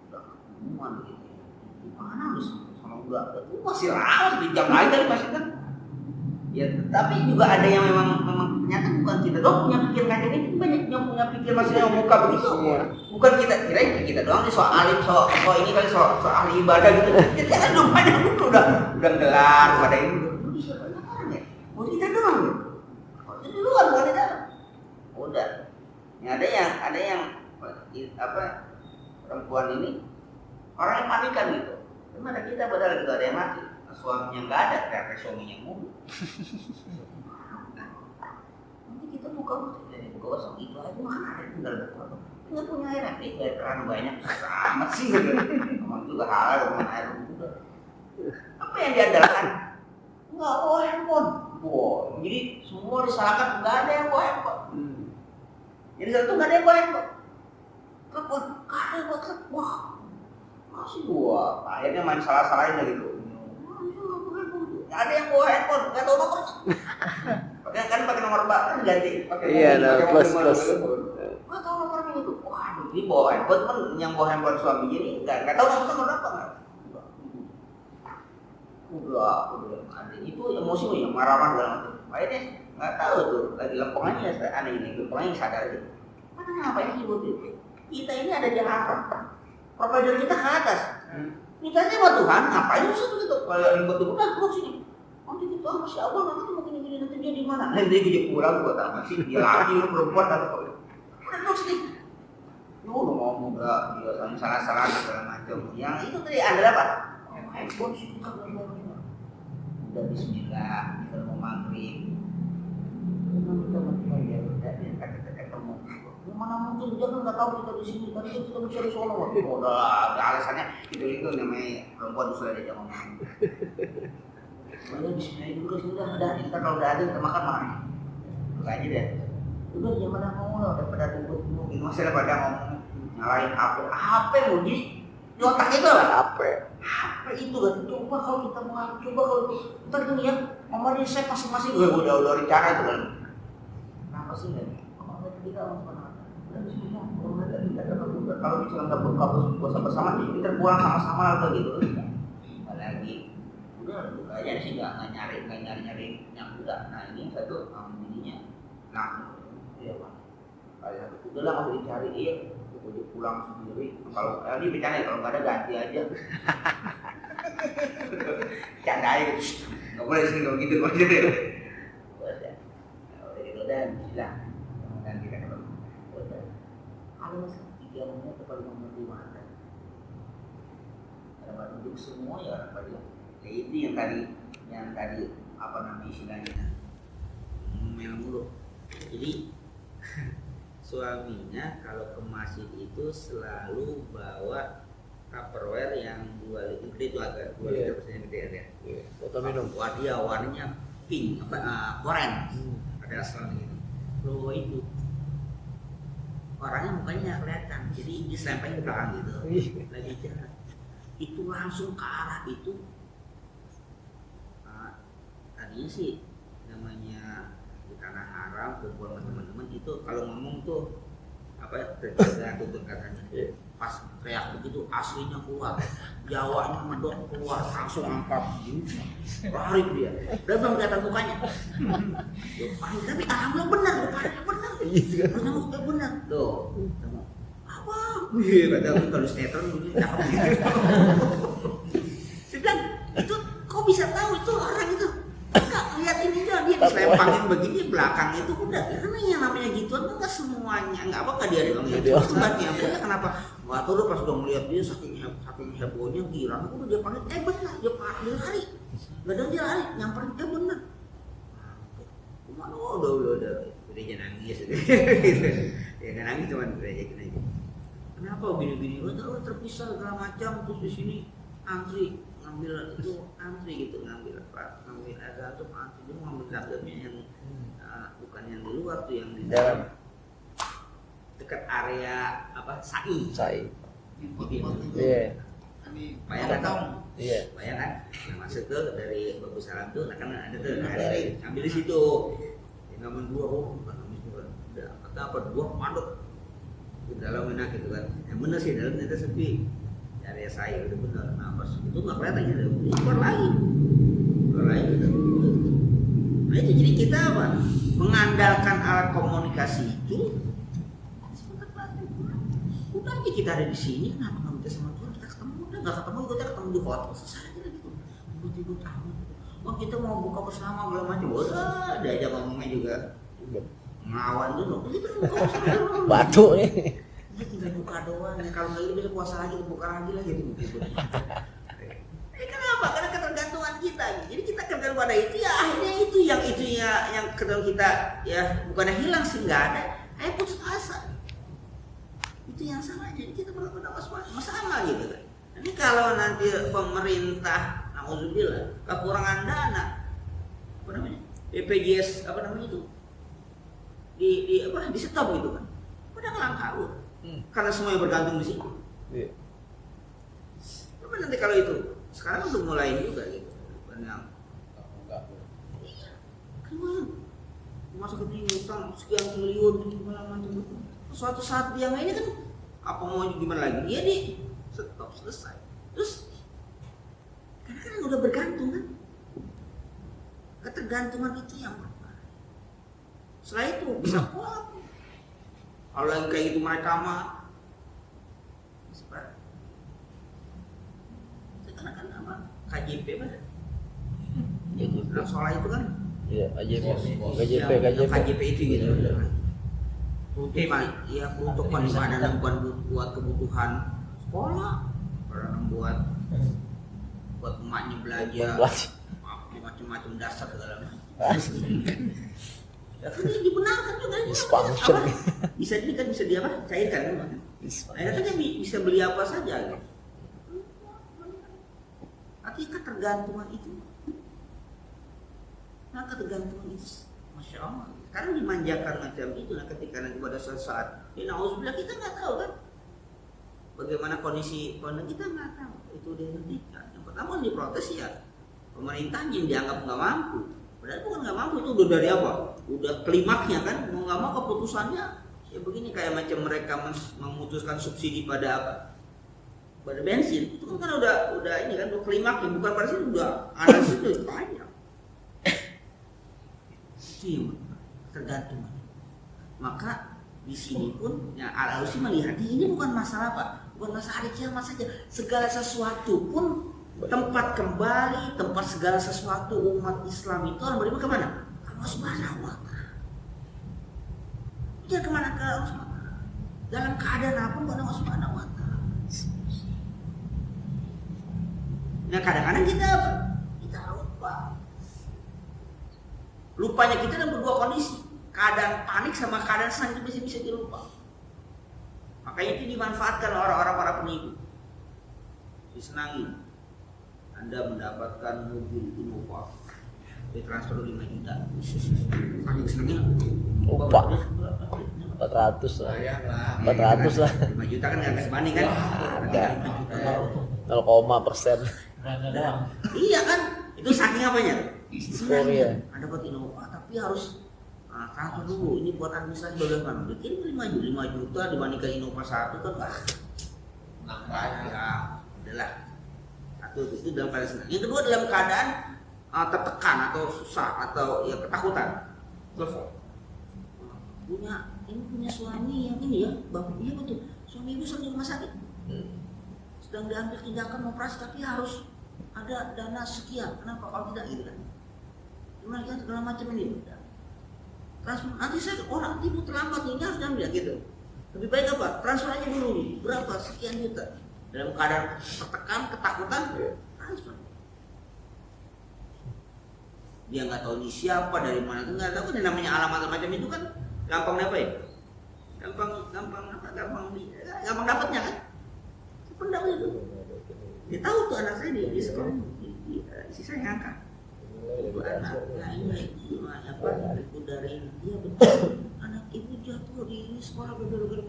udah ketemuan gitu. Gimana sama udah itu masih lama, di jam lain tadi masih kan. Ya, tapi juga ada yang memang ternyata bukan kita doang punya pikir kayak ini, banyak yang punya pikir masih yang muka begitu. Bukan kita doang nih soal alim, soal ini kali soal ahli ibadah gitu. Kita ada banyak dulu udah gelar pada ini. Siapa yang ya? Mau kita doang ya? Itu duluan bukan kita. Udah. Ya, ada yang apa perempuan ini orang yang panikan gitu. Gimana kita padahal juga ada yang mati. Suaminya nggak ada, karena suaminya mulu. Nanti kita buka kosong itu aja makan air tinggal buka. Nggak punya air, air keran banyak, amat sih. Emang juga halal dengan air udah. Apa yang diandalkan? Nggak bawa handphone. Wow, jadi semua disalahkan nggak ada yang bawa handphone. Jadi satu nggak ada yang bawa handphone. Telepon, nggak ada yang bawa telepon. Wah, masih dua. Akhirnya main salah-salahin gitu. Ada yang bawa handphone, nggak tahu nomor. Pakai nomor kan ganti. Plus. Nggak tahu nomornya itu. Waduh, ini bawa handphone, teman yang bawa handphone suami ini nggak tahu nomor apa nggak. Udah, itu emosi yang marah-marah dalam itu. Akhirnya nggak tahu tuh, lagi lempengannya aneh ini, lempengannya sadar aja. Mana ngapain sih buat itu? Kita ini ada di atas, provider kita ke atas. Kita aja sama Tuhan, ngapain usah begitu? Kalau ribet itu kan keluar sini. Nanti kita masya Allah, nanti mau gini nanti dia di mana? Nanti dia pulang buat apa sih? Dia lagi perempuan atau apa? Udah keluar sini. Lu ngomong nggak, dia salah-salah segala macam. Yang itu tadi adalah apa? Handphone sih kita udah Bismillah, kita mau maghrib. Teman-teman dia ketemu. Mana mungkin dia kan nggak tahu kita di sini, tadi kita mencari sono. Udah ada alasannya itu namanya perempuan sudah dia ngomong. Udah Bismillah dulu sudah ada. Kita kalau udah ada kita makan mana? Buka aja deh. Udah jangan ngomong lah, daripada ribut dulu. Ini masih daripada ngomong nyalain HP mau di otak itu lah. HP itu kan. Coba kalau kita mau, coba kalau kita gini ya, ngomongin set masing-masing. Udah rencana itu kan. Kenapa sih kan? Kita kalau bisa nggak buka puasa bersama, kita pulang sama-sama atau gitu. Apalagi udah aja sih nggak nyari yang udah. Nah ini satu ininya, nah ya pak, kayak udahlah nggak boleh dicari ya, dia pulang sendiri. Kalau ini bercanda, kalau nggak ada ganti aja. Canda aja, nggak boleh sih nggak begitu kok jadi. Udah gitu dan silah. Dan kita semua ya orang Bali. Ya itu yang tadi apa namanya istilahnya ngomel mulu. Jadi suaminya kalau ke masjid itu selalu bawa Tupperware yang 2 liter gede itu agak 2 liter persennya gede ya. Botol minum. Warnanya pink orange. Ada selalu gitu. Logo itu orangnya mukanya nggak kelihatan, jadi diselempeng ke belakang gitu. Lagi jalan itu langsung ke arah itu. Tadinya sih namanya di tanah haram kumpul sama teman-teman itu kalau ngomong tuh apa ya terjaga tutup katanya. Pas teriak begitu aslinya keluar, Jawanya medok keluar, langsung angkat gini, lari dia. Udah belum kelihatan mukanya. Tapi alhamdulillah benar, benar. Tuh, apa? Wih, kata kalau sinetron dulu cakep gitu. Dia bilang, itu kok bisa tahu itu orang itu? Enggak, lihat ini dia diselempangin begini belakang itu udah. Karena yang namanya gituan enggak semuanya, enggak dia bilang gitu. Sebabnya kenapa? Wah, tuh pas udah melihat dia saking hebohnya girang, udah dia panggil, benar, dia lari, dia lari, nyamperin, benar. Kemana? Udah nangis, ya nangis cuman udah aja. Kenapa begini? Udah terpisah segala macam, terus di sini antri ngambil itu gitu, ngambil azan tuh antri dia ngambil zagatnya yang bukan yang di luar tuh yang di dalam. Dekat area apa sai. Iya. Bayangkan dong. Iya. Bayangkan masuk tuh dari Babu Salam tuh kan ada tuh ambil di situ. Ngambil 2 bukan ngambil juga. Udah kata apa 2 mandek di dalam enak gitu kan. Yang benar sih dalamnya itu sepi. Area sai udah benar. Nah pas itu nggak kelihatan gitu. Keluar lagi gitu. Nah itu jadi kita apa? Mengandalkan alat komunikasi itu. Udah aja kita ada di sini, kenapa nggak minta sama Tuhan kita ketemu? Udah nggak ketemu, kita ketemu di hotel selesai aja gitu. Ribut tahu. Oh kita mau buka bersama belum macam, udah ada aja ngomongnya juga. Ngawan dulu, kita buka bersama. Batu nih. Dia tinggal buka doang. Kalau nggak bisa puasa lagi, buka lagi lah gitu. Kenapa? Karena ketergantungan kita. Jadi kita tergantung pada itu ya akhirnya itu yang ketergantungan kita ya bukannya hilang sih nggak ada. Putus asa. Itu yang sama, jadi kita perlu waspada sama gitu kan. Jadi kalau nanti pemerintah nauzubillah kekurangan dana apa namanya BPJS apa namanya itu di stop gitu kan, udah ngelangkau karena semuanya bergantung di situ. Tapi nanti kalau itu sekarang udah mulai juga gitu, yang kan masuk ke utang sekian triliun gimana macam itu. Suatu saat dia ini kan apa mau gimana lagi dia di stop selesai terus karena kan udah bergantung kan, ketergantungan itu yang apa setelah itu bisa kuat kalau yang kayak gitu mereka mah karena kan apa KJP apa ya gitu soal itu kan Iya, KJP itu gitu. Ya untuk pendidikan bukan buat kebutuhan sekolah, orang buat emaknya belajar, macam-macam dasar segala macam. Ya kan ini dibenarkan juga dysfunction. Bisa dia apa? Cairkan kan? Akhirnya kan bisa beli apa saja gitu. Artinya ketergantungan itu. Nah ketergantungan itu, Masya Allah. Karena dimanjakan macam itu, nah ketika nanti pada suatu saat, na'udzubillah kita nggak tahu kan, bagaimana kondisi kita nggak tahu. Itu dia hentikan. Yang pertama diprotes ya, pemerintahnya yang dianggap nggak mampu. Padahal bukan nggak mampu, itu udah dari apa? Udah klimaknya kan, mau nggak mau keputusannya ya begini kayak macam mereka memutuskan subsidi pada apa? Pada bensin. Itu kan udah ini kan, udah klimaknya, bukan pada sini udah analisis itu panjang. Itu yang tergantung. Maka di sini pun ya Al-Ausi melihat ini bukan masalah apa, bukan masalah hari kiamat saja. Segala sesuatu pun tempat kembali, tempat segala sesuatu umat Islam itu orang beriman kemana? Allah Subhanahu wa Ta'ala. Jangan kemana ke Allah Subhanahu wa Ta'ala. Dalam keadaan apa kepada Allah Subhanahu wa Ta'ala. Nah kadang-kadang kita lupa. Lupanya kita dalam dua kondisi, keadaan panik sama keadaan senang itu bisa dilupa. Makanya itu dimanfaatkan orang-orang para penipu. Disenangi. Anda mendapatkan mobil Innova, ditransfer 5 juta. Saking senangnya. Lupa. 400 lah. 400 lah. 5 juta kan nggak sebanding kan? Nanti kan 5 juta. 0,%. Iya kan? Itu saking apanya? Euforia. Anda dapat Innova tapi harus transfer dulu. Ini buat administrasi bagaimana? Bikin 5 juta dibandingkan Innova 1 kan nambah ya. Udahlah. Satu itu dalam keadaan senang. Yang kedua dalam keadaan tertekan atau susah atau ya ketakutan. Telepon. Punya suami yang ini ya, iya betul. Suami ibu sedang di rumah sakit. Sedang diambil tindakan operasi tapi harus ada dana sekian. Kenapa kalau tidak gitu kan? Gimana kan segala macam ini. Transfer nanti saya orang ibu terlambat ini harus diambil gitu. Lebih baik apa? Transfer aja dulu. Berapa? Sekian juta. Dalam keadaan tertekan, ketakutan, transfer. Dia nggak tahu ini siapa dari mana, nggak tahu kan namanya alamat macam itu kan gampang apa ya? Gampang dapatnya kan? Pendapat itu. Dia tahu tuh anak saya di sekolah, isi saya ngangkat. Itu anaknya ini apa? Itu dari dia betul. Anak ibu jatuh di sekolah berbeda.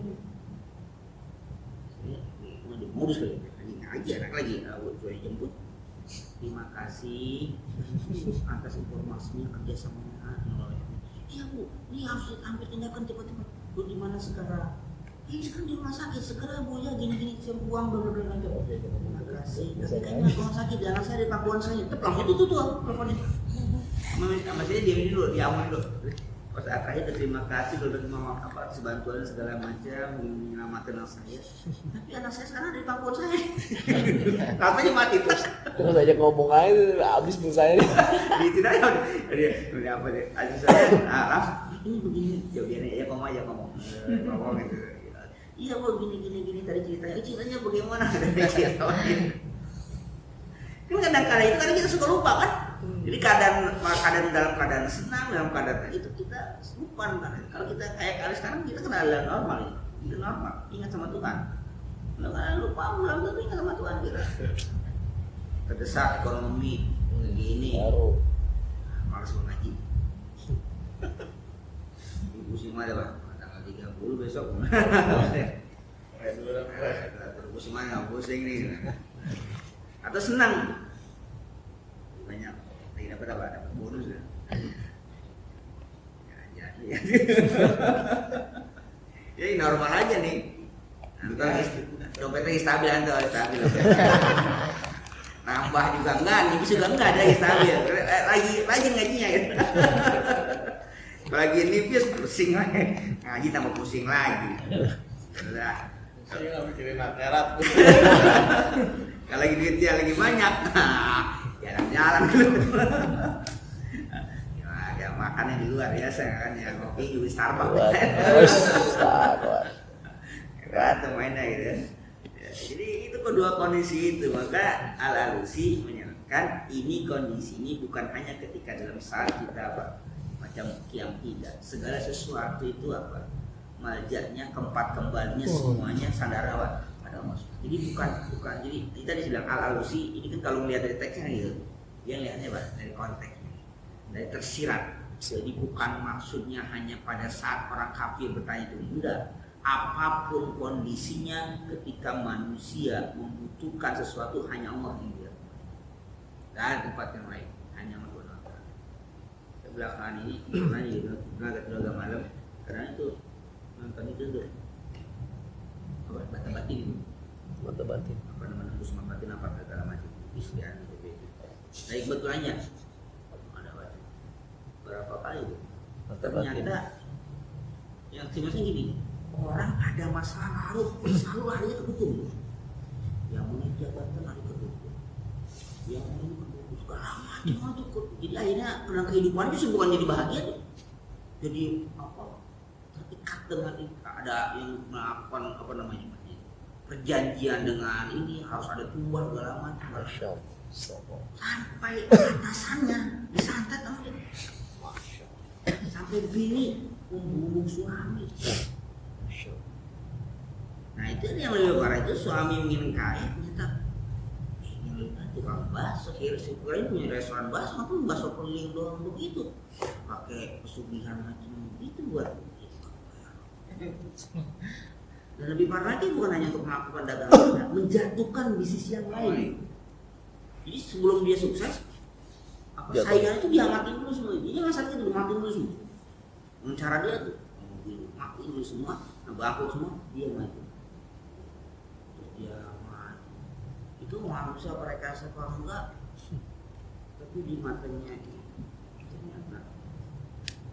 Modus lagi ngaji anak lagi, saya jemput. Terima kasih atas informasinya kerjasamanya. Iya bu, ini harus ambil tindakan cepat-cepat. Bu di mana sekarang? Ini sekarang di rumah sakit. Segera bu ya gini saya buang dulu nanti. Terima kasih. Tapi kayaknya rumah sakit anak saya di pangkuan saya. Tetap langsung tuh teleponnya. Sama saya diam dulu, diaman dulu. Pas akhirnya terima kasih sudah terima apa bantuan segala macam menyelamatkan anak saya. Tapi anak saya sekarang di pangkuan saya. Katanya mati terus. Terus aja ngomong aja habis pulsanya nih. Gitu aja. Dia apa deh? Aja saya ini begini jawabannya ya ngomong aja ngomong gitu. Iya bu gini tadi ceritanya bagaimana? Kan kadang-kadang itu kan kita suka lupa kan? Jadi dalam keadaan senang, dalam keadaan itu kita lupa kan. Kalau kita kayak sekarang kita kan adalah normal ya. Itu normal, ingat sama Tuhan. Kalau lupa belum tentu ingat sama Tuhan kita. Terdesak ekonomi begini. Baru. Malas mengaji. Ibu musim ada Pak, tanggal 30 besok. Musim mana pusing nih. Atau senang. Banyak lagi dapat bonus ya. Ya. Jadi normal aja nih. Dompetnya stabil stabil. Nambah juga enggak, nipis juga enggak ada stabil. Lagi ngajinya gitu. Lagi nipis pusing lagi. Ngaji tambah pusing lagi. Udah. Saya nggak mikirin akhirat. Kalau lagi duitnya lagi banyak, jalan-jalan dulu. Ya makannya di luar biasa kan, ya kopi juga Starbucks. Starbucks. Atau mainnya gitu. Ya, jadi itu kedua kondisi itu, maka Al-Alusi menyatakan ini kondisi ini bukan hanya ketika dalam saat kita apa macam kiam tidak, segala sesuatu itu apa maljaknya, tempat kembalinya semuanya sandarawan pada Allah. Jadi bukan jadi kita bilang Al-Alusi ini kan kalau melihat dari teksnya gitu, dia lihatnya apa dari konteksnya, dari tersirat. Jadi bukan maksudnya hanya pada saat orang kafir bertanya itu, enggak. Apapun kondisinya ketika manusia membutuhkan sesuatu hanya Allah yang dia. Dan tempat yang lain hanya Allah. Belakangan ini pernah juga agak malam karena itu nonton itu tuh mata batin apa namanya Usman batin apa segala macam Kristian gitu. Nah kebetulannya ada berapa kali tuh ternyata yang sebenarnya gini, orang ada masalah selalu larinya ke dukun. Yang punya jabatan lari ke dukun, yang punya segala macam dukun. Jadi akhirnya pernah kehidupannya justru bukan jadi bahagia, jadi apa terikat dengan ada yang melakukan apa namanya perjanjian dengan ini harus ada tumbal segala macam. Sampai atasannya disantet sama dia. Sampai bini membunuh suami. Nah itu yang lebih parah, itu suami ingin kaya ternyata ingin tukang bakso, kira-kira punya restoran bakso, apa bakso keliling doang begitu, pakai pesugihan macam itu buat. Dan lebih parah lagi bukan hanya untuk melakukan dagangan, menjatuhkan bisnis yang lain. Jadi sebelum dia sukses, saingannya itu dia matiin dulu semua. Jadi masalahnya itu matiin dulu semua. Dengan cara dia tuh, matiin dulu semua, bangkrut semua, dia mati. Dia mati. Itu manusia mereka apa enggak? Tapi di matanya ternyata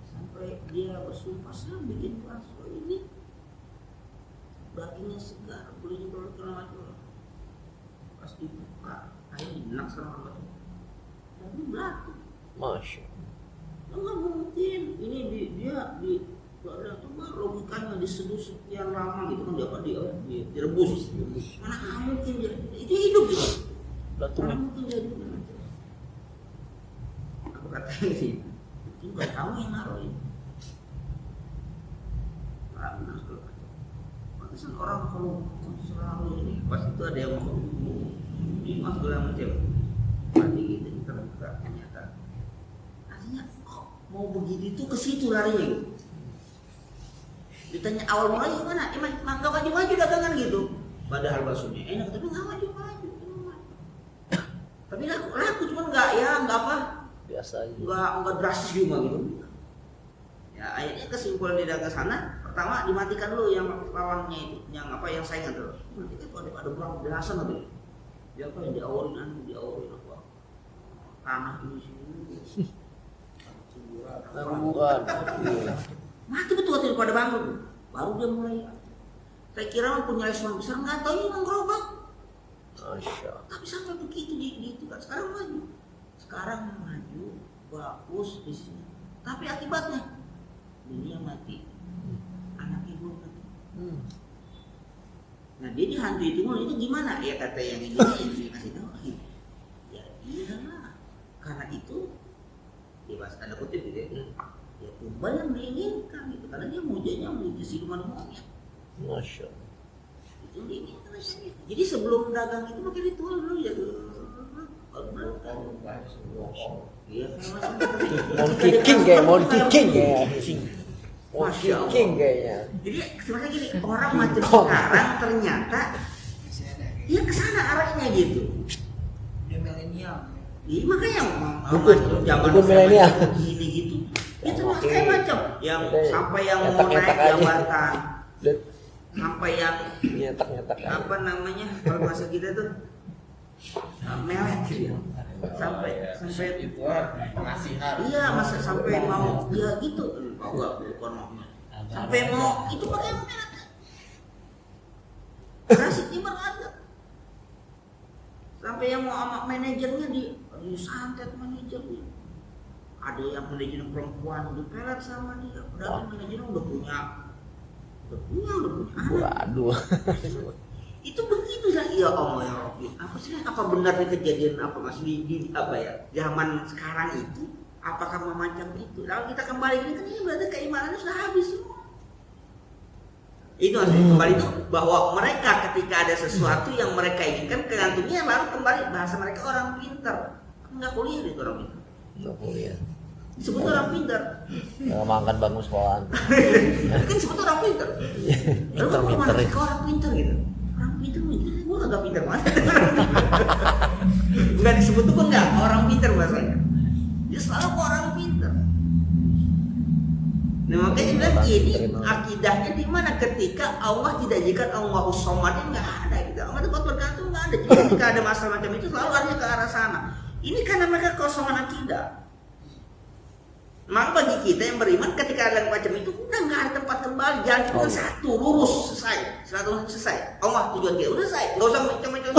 sampai dia bersumpah saya bikin bakso ini dagingnya segar, kulitnya berwarna-warni. Pas dibuka, air enak sama bakso. Tapi belatung. Masya. Enggak mungkin. Ini dia coba logikanya diseduh sekian lama gitu kan direbus. Mana nggak mungkin jadi itu hidup gitu. Mana mungkin jadi aku katakan sih, itu nggak tahu yang naruh ini. Pantesan orang kalau selalu ini pas itu ada yang mau dimas segala macam, mati gitu terbuka ternyata. Artinya kok mau begitu itu ke situ larinya gitu. Ditanya awal mulai gimana? Emang nggak maju-maju dagangan gitu. Padahal baksonya enak tapi nggak maju-maju. Tapi laku cuman nggak apa? Biasa aja. Nggak drastis juga gitu. Ya akhirnya kesimpulan dia ke sana. Pertama dimatikan dulu yang lawannya itu, yang saingan tuh. Matikan tuh ada berapa belasan tuh. Dia apa yang diawarin apa? Tanah ini sini. Bukan. Mati betul waktu pada bangun. Baru dia mulai. Saya kira punya restoran besar, nggak tahu ini menggerobak. Masya. Tapi sampai begitu di itu kan sekarang maju bagus di sini. Tapi akibatnya ini yang mati, anaknya belum mati. Nah dia dihantui itu itu gimana? Ya kata yang ini yang dikasih tahu. Ya iyalah, karena itu dia bahas tanda kutip gitu ya. Ya tumbal yang diinginkan gitu, karena dia mujanya menuju siluman monyet. Masya. Itu diinginkan. Jadi sebelum dagang itu pakai ritual dulu ya. Iya, Monkey King kayaknya. Monkey King kayaknya. Jadi sebenarnya gini, orang macam sekarang ternyata dia kesana arahnya gitu. Dia milenial. Iya makanya zaman milenial gini gitu. Itu kayak macam yang sampai yang mau naik jabatan, sampai yang nyetak apa namanya kalau bahasa kita tuh melet gitu ya. Sampai itu pengasihan. iya masa sampai mau ya gitu. Enggak bukan mau. Sampai mau itu pakai melet. Kasih timur aja. Sampai yang mau sama manajernya disantet manajernya. Ada yang manajer perempuan dipelet sama dia. Padahal manajernya udah punya anak. Waduh. Itu begitu ya, ya Allah ya Rabbi. Apa benar nih kejadian apa mas di apa ya zaman sekarang itu? Apakah memacam itu? Lalu kita kembali ini kan ini berarti keimanannya sudah habis semua. Itu maksudnya kembali itu bahwa mereka ketika ada sesuatu yang mereka inginkan kegantungnya lalu kembali bahasa mereka orang pintar. Enggak kuliah itu orang pintar. Enggak kuliah. Disebut orang pintar. Makan bangun sekolahan. Kan disebut orang pintar. Lalu kan Pintar-pintar mereka orang pintar gitu. Orang pintar begini, gue agak pintar banget. Enggak disebut tuh enggak orang pintar bahasanya. Dia selalu orang pintar. Nah makanya bilang ini akidahnya di mana ketika Allah tidak jadikan Allahu Shomad nggak ada gitu. Allah tempat bergantung nggak ada. Jadi ketika ada masalah macam itu selalu larinya ke arah sana. Ini karena mereka kosongan akidah. Maka bagi kita yang beriman ketika ada macam itu udah nggak ada tempat kembali, jalan cuma satu lurus selesai. Allah tujuan kita udah selesai, nggak usah macam-macam.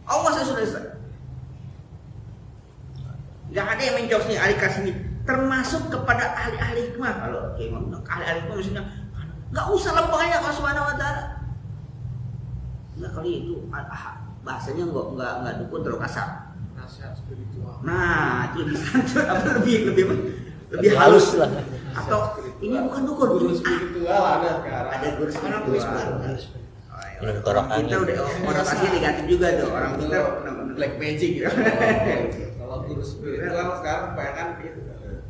Allah sudah selesai. Nggak ada yang mencos nih ahli kasih termasuk kepada ahli-ahli hikmah. Kalau ahli-ahli hikmah maksudnya nggak usah lembahnya kalau Subhanahu wa Ta'ala. Nggak kali itu bahasanya nggak dukun terlalu kasar. nasihat spiritual. Nah, itu lebih santun, apa lebih halus lah. Atau ini bukan dukun, Guru ini spiritual ada sekarang. ada guru spiritual. Ini Orang kita udah konotasinya negatif juga tuh. Orang kita Black magic gitu. Kalau guru spiritual sekarang kebanyakan gitu.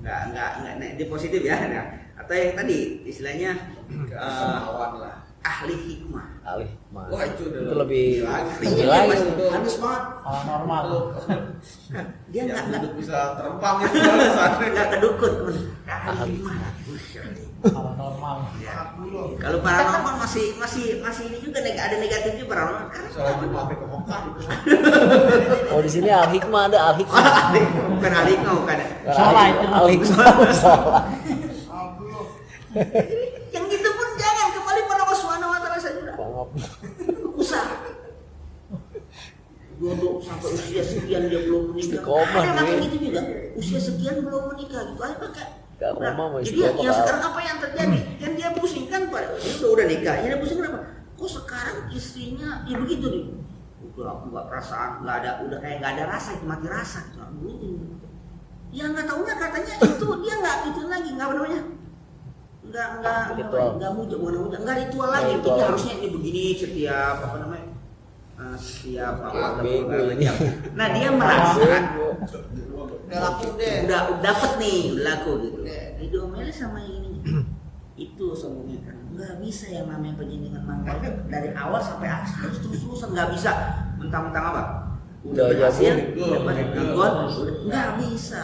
nggak dia positif ya. Nah, atau yang tadi istilahnya Kawan lah. ahli hikmah. Alih, Wah itu udah lebih Tinggi lagi Mas. itu. Halus banget. Normal. Dia yang nggak duduk bisa terbang itu alasannya. nggak kedukun. Ahli hikmah. Normal. Kalau paranormal masih ini juga ada negatifnya paranormal. Karena Soalnya cuma sampai ke Mekah itu. Oh di sini al hikmah ada al hikmah. bukan ahli hikmah bukan. Salah itu al hikmah salah. Yang gitu pun jangan kembali pada Allah Subhanahu wa taala saja. Usah. Jodoh sampai usia sekian dia belum menikah. Istiqomah, Ada laki nih. gitu juga. Usia sekian belum menikah gitu. Ayo pakai. Istiqomah, mau Jadi istiqomah ya kalau- sekarang apa yang terjadi? Kan dia pusing kan Pak. Dia udah nikah. Dia pusing kenapa? Kok sekarang istrinya ya begitu nih. Udah enggak perasaan, enggak ada, udah kayak enggak ada rasa, mati rasa gitu. Begitu. Ya enggak taunya katanya itu dia enggak itu lagi, enggak apa namanya? Ritual. Enggak muncul, bukan muncul, enggak ritual lagi. Ritual. Jadi harusnya ini begini setiap apa namanya? Setiap apa Bego ini. Nah, dia merasa Udah laku deh. udah dapet nih, udah laku gitu. Diomelin sama ini. Itu semuanya kan nggak bisa yang namanya penjenengan mangga dari awal sampai akhir harus terus-terusan, nggak bisa mentang-mentang apa udah Udah berhasil jago, dapat jago. gol nggak bisa.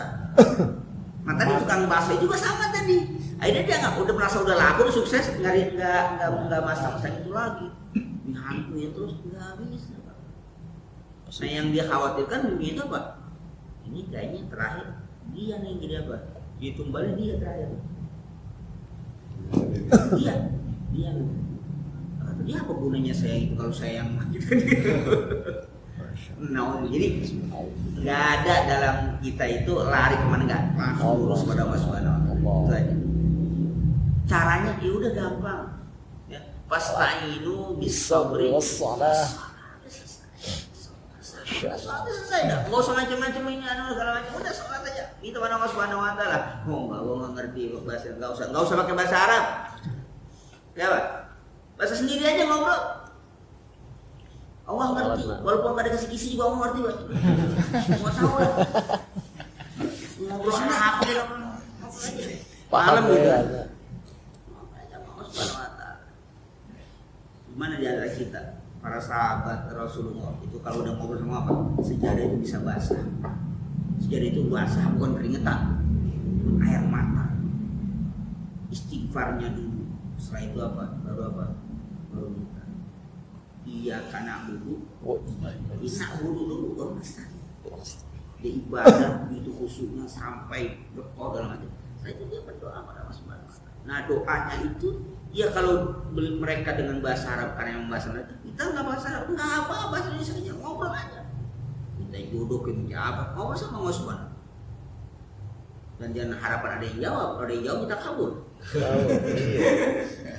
Nah tadi tukang bakso juga sama tadi, akhirnya dia nggak udah merasa udah laku udah sukses nggak masa-masa itu lagi dihantui terus nggak bisa. Nah yang dia khawatirkan dunia itu apa, ini kayaknya terakhir dia nih jadi apa, ditumbalin dia terakhir. Dia kata dia apa gunanya saya itu kalau saya yang gitu. Nah, jadi nggak ada dalam kita itu lari kemana, nggak langsung lurus pada Allah Subhanahu wa Ta'ala. Itu aja. Caranya ya udah gampang. Ya, fasta'inu bis-sabri wassalah. selesai dah. Nggak usah macam-macam ini segala macam. Udah sholat aja. Itu mana Allah Subhanahu wa Ta'ala. Oh, gua nggak ngerti bahasa, nggak usah pakai bahasa Arab. Ya, Pak. Bahasa sendiri aja ngobrol. Allah ngerti. Walaupun nggak ada kisi-kisi juga Allah ngerti, Pak. Nggak tahu lah. Ngobrol apa dia ngobrol aja. Paham gitu. Allah Subhanahu wa Ta'ala. Gimana di antara kita? Para sahabat Rasulullah itu kalau udah ngobrol sama apa, sejadah itu bisa basah. Sejadah itu basah bukan keringetan, air mata. Istighfarnya dulu, setelah itu apa? Baru apa? Baru minta. Iya karena dulu, bisa dulu baru bisa. Dia ibadah itu khusyuknya sampai berdoa dalam hati. Setelah itu dia berdoa pada Allah Subhanahu wa Ta'ala. Nah doanya itu ya kalau mereka dengan bahasa Arab karena yang bahasa Arab, kita nggak bahasa Arab, nggak apa bahasa Indonesia aja, ngobrol aja. Kita jodoh kita apa, ngobrol sama Allah Subhanahu. Dan jangan harapan ada yang jawab, kalau ada yang jawab kita kabur.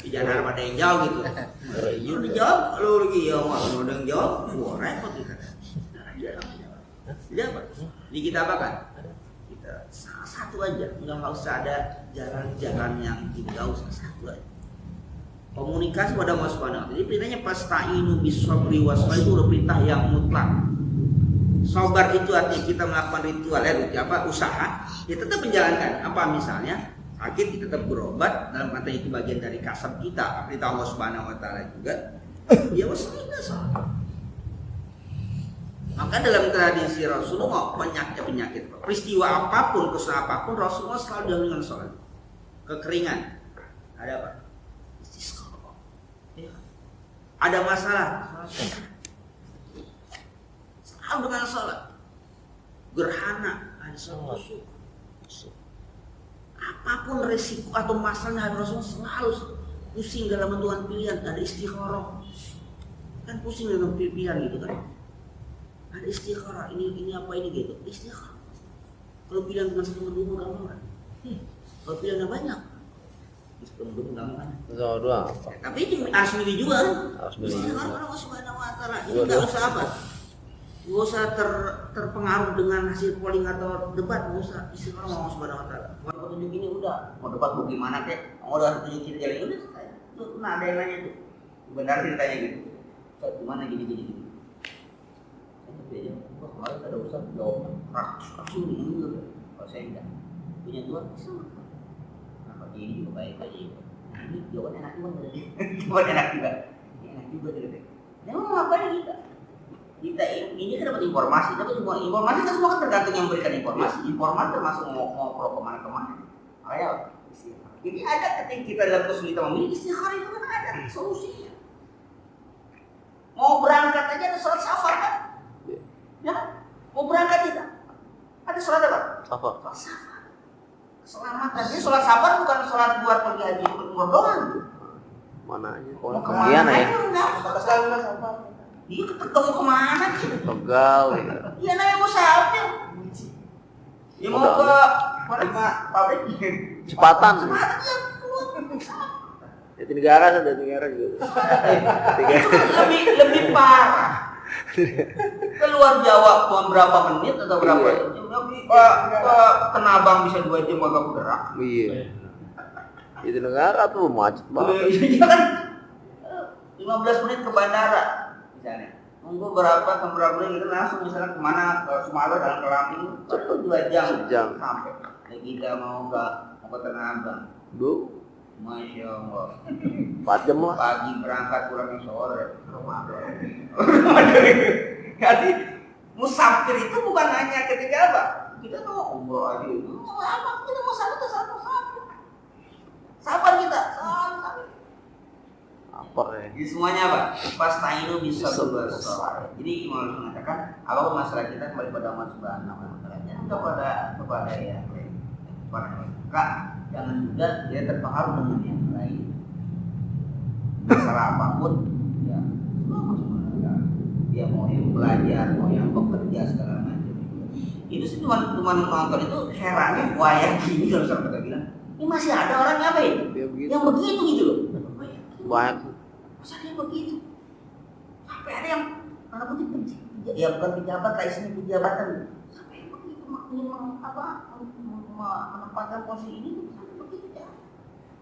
Jangan harap ada yang jawab gitu. Kalau dijawab, kalau lagi ya kalau ada yang jawab, wah repot kita. Jadi apa? Jadi kita apa kan? Kita satu aja, nggak usah ada jalan-jalan yang tidak usah, satu aja. Komunikasi pada Allah Subhanahu. Jadi perintahnya pasta'inu bis-sabri was-salah itu udah perintah yang mutlak. Sabar itu artinya kita melakukan ritual apa usaha, ya tetap menjalankan. Apa misalnya sakit kita tetap berobat, dalam kata itu bagian dari kasab kita. Perintah Allah Subhanahu wa Ta'ala juga. Ya wassalam. Maka dalam tradisi Rasulullah penyakit peristiwa apapun, kesalahan apapun Rasulullah selalu dahulu dengan sholat. Kekeringan, ada apa? Istisqa. Ya. Ada masalah, selalu dengan sholat. Gerhana, ada sholat. Apapun resiko atau masalahnya Rasulullah selalu pusing dalam menentukan pilihan. Ada istikharah, kan pusing dalam pilihan gitu kan. Ada istikharah, ini apa ini gitu. Istikharah. Kalau pilihan cuma satu dua gampang kan? Kalau pilihannya banyak, itu gampang kan? Dua apa? Tapi itu asli juga kan? Harus milih. Istikharah Allah Subhanahu wa Ta'ala. Ini nggak usah apa? Gak usah terpengaruh dengan hasil polling atau debat, gak usah. Istighfar Allah Subhanahu wa taala. Mau petunjuk ini udah, mau debat mau gimana kek, mau udah tunjukin jalan udah selesai. Itu ada yang nanya tuh. Benar ceritanya gitu. Ustaz gimana gini. Saya tapi aja, wah kemarin ada ustaz jawab rasul ini juga. Kalau saya enggak punya Tuhan sama. Nah kalau ini juga baik aja. Ini jawaban enak juga dari dia. Jawaban enak juga. Enak juga dari dia. Memang mau ngapain kita ini kan dapat informasi kan semua kan tergantung yang memberikan informasi. Informan termasuk mau pro kemana-kemana. Kayak istighfar. Jadi ada ketika kita dalam kesulitan memilih istighfar itu kan ada solusinya. Mau berangkat aja ada sholat safar kan? Ya, mau berangkat tidak? Ada sholat apa? Safar. Sholat safar. Keselamatan. Jadi sholat safar bukan sholat buat pergi haji untuk umroh doang. Mana aja? Mau Kemudian kemana ya. aja enggak? Iya, ketemu kemana gitu? Tegal. Iya, namanya musafir. Ya mau ke pabrik Cepatan. ya. Jatinegara juga. lebih parah. Keluar Jawa cuma berapa menit atau berapa jam? Ke Kenabang bisa 2 jam agak bergerak. Iya. Jatinegara tuh macet banget. Iya kan? 15 menit ke bandara misalnya. Nunggu berapa menit gitu langsung misalnya kemana ke Sumatera dan ke Lampung itu 2 jam. Sejam. Sampai. Kita mau ke Tanah Duh, Masya Allah. 4 jam lah. Pagi berangkat pulangnya sore. Ramadan. Jadi musafir itu bukan hanya ketika apa? Kita mau umroh aja itu. Apa? Kita mau satu. Sabar kita. Sabar. Apa ya? Jadi semuanya apa? Pasta'inu bisa berbesar. Jadi Imam harus mengatakan apapun masalah kita kembali pada Allah Subhanahu wa taala. Jangan kepada ya. Jangan juga dia terpengaruh dengan yang lain. Masalah apapun, ya dia mau yang belajar, mau yang bekerja segala macam. Itu sih cuma nonton itu herannya wayang gini kalau kita bilang. Ini masih ada orang yang apa ya? Yang begitu gitu loh. Banyak. Masa dia begitu? Sampai ada yang mana putih ya bukan pejabat, lah isinya pejabatan. Sampai yang begitu menempatkan posisi ini sampai begitu ya.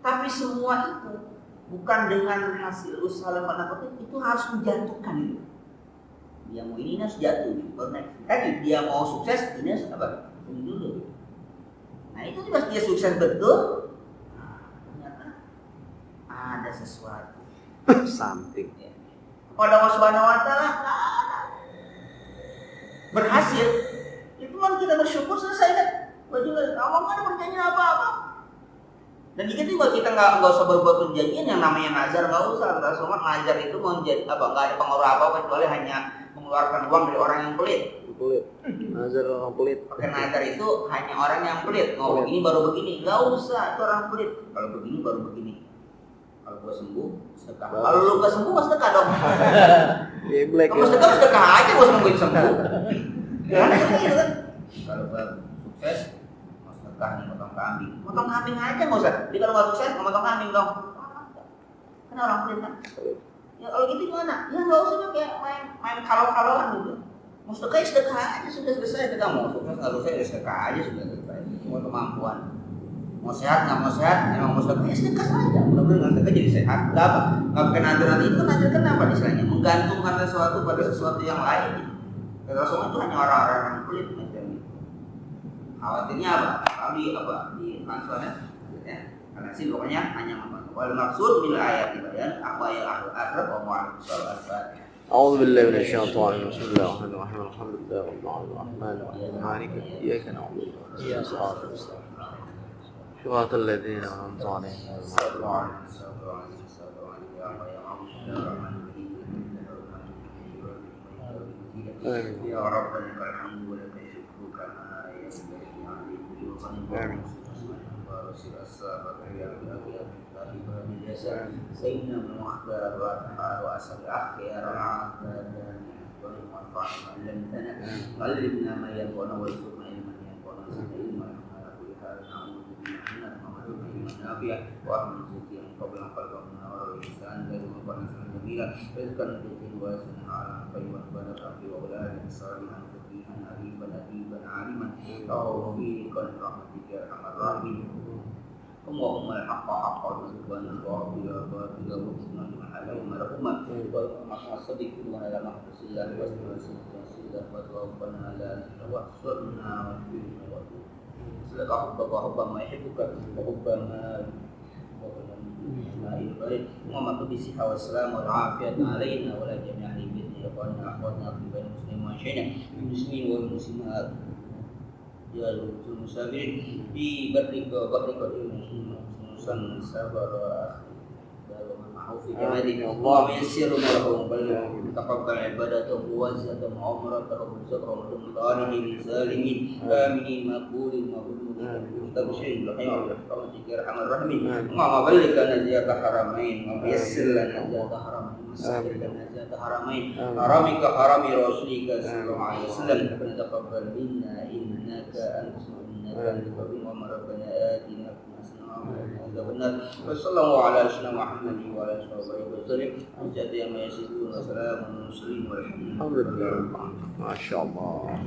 Tapi semua itu bukan dengan hasil usaha lembaga itu harus menjatuhkan itu. Dia mau ini harus jatuh, baru naik. Tadi dia mau sukses, ini harus apa? Ini dulu. Nah itu pas dia sukses betul, ternyata ada sesuatu. Something. Ya. Pada Allah Subhanahu wa taala berhasil, itu kan kita bersyukur selesai kan. Wajib Allah nggak ada perjanjian apa-apa. Dan dikit juga kita nggak usah berbuat perjanjian yang namanya nazar, nggak usah. Rasulullah nazar itu mau jadi apa? Nggak ada pengaruh apa kecuali hanya mengeluarkan uang dari orang yang pelit. Nazar orang pelit. Pakai nazar itu hanya orang yang pelit. Mau begini baru begini, nggak usah. Itu orang pelit. Kalau begini baru begini. Kalau gua sembuh, sedekah. Kalau lu nggak sembuh, nggak sedekah dong. Iya black. Kamu sedekah aja, gua sembuhin sembuh. Ya, gitu kan. Kalau gua sukses, mau sedekah nih potong kambing. Potong kambing aja nggak usah. Jadi kalau nggak sukses, mau potong kambing dong. Kan orang pelit kan. Ya kalau gitu gimana? Ya nggak usah kayak main kalau-kaloan gitu. Mau sedekah aja sudah selesai. Kita mau sukses nggak sukses ya sedekah aja sudah selesai. Semua kemampuan. Mau sehat nggak mau sehat, emang mau sedekah ya sedekah saja. Mudah-mudahan sedekah jadi sehat. Nggak apa? Nggak pakai nazar itu nazar kenapa istilahnya? Menggantungkan sesuatu pada sesuatu yang lain. Kata Rasulullah itu hanya orang-orang yang pelit macam itu. Khawatirnya apa? Di translasinya, ya. Karena sih pokoknya hanya wal maksud bil ayat bayan apa yang akhir wa mu'alif. أعوذ بالله من الشيطان الرجيم بسم الله الرحمن الرحيم الحمد لله رب العالمين الرحمن الرحيم مالك إياك نعبد وإياك نستعين صراط المستقيم صراط الذين أنعمت عليهم غير المغضوب عليهم آمين يا رب لك الحمد ولك الشكر كما ينبغي لعظيم وجودك آمين ورسل السابق يا رب سيدنا المختار والأنهار وأسر الأخيار والعافية والمرفع علمتنا علمنا ما ينفعنا وارزقنا علما ينفعنا وزدنا علما على كل حال نعوذ بك من علما نافعا وأمن زكيا قبل قلبنا والإنسان غير مبارك سبيلا رزقا جزيلا واسعا على خير وبارك في وولادك صالحا فقيها أديبا عالما توفيقا برحمتك يا أرحم الراحمين اللهم الحق حقا وارزقنا الباطل باطلا وارزقنا المحل ومرحوما وارحمنا الصديق ولنا لما حدث الله وسلم وتوفنا لا توصلنا وفينا وفينا سلك حبك وحب ما يحبك وحب ما يبارك اللهم قد الصحة والسلام والعافية علينا ولا جميع أهل بيتنا وقالنا أخواتنا في بين المسلمين وعشينا المسلمين والمسلمات يا رب المسافرين في برك وبحرك والإنسان السابر معروف جمالك اللهم يسر امورهم بل تقبل عبادتهم ووزنهم وعمرتهم وزكرهم وطارهم للظالمين امنين مقبول مستبشرين برحمتك برحمتك يا ارحم الراحمين اللهم بلغنا زيارة حرمين ويسر لنا زيارة حرمين وسهل لنا زيارة حرمين حرمك حرم رسولك صلى الله عليه وسلم فتقبل منا انك انت اللهم ربنا آتنا في الحسنة وصلى الله على سيدنا محمد وعلى آله وصحبه وسلم أمجد ما يصفون وسلام على المرسلين والحمد لله ما شاء الله.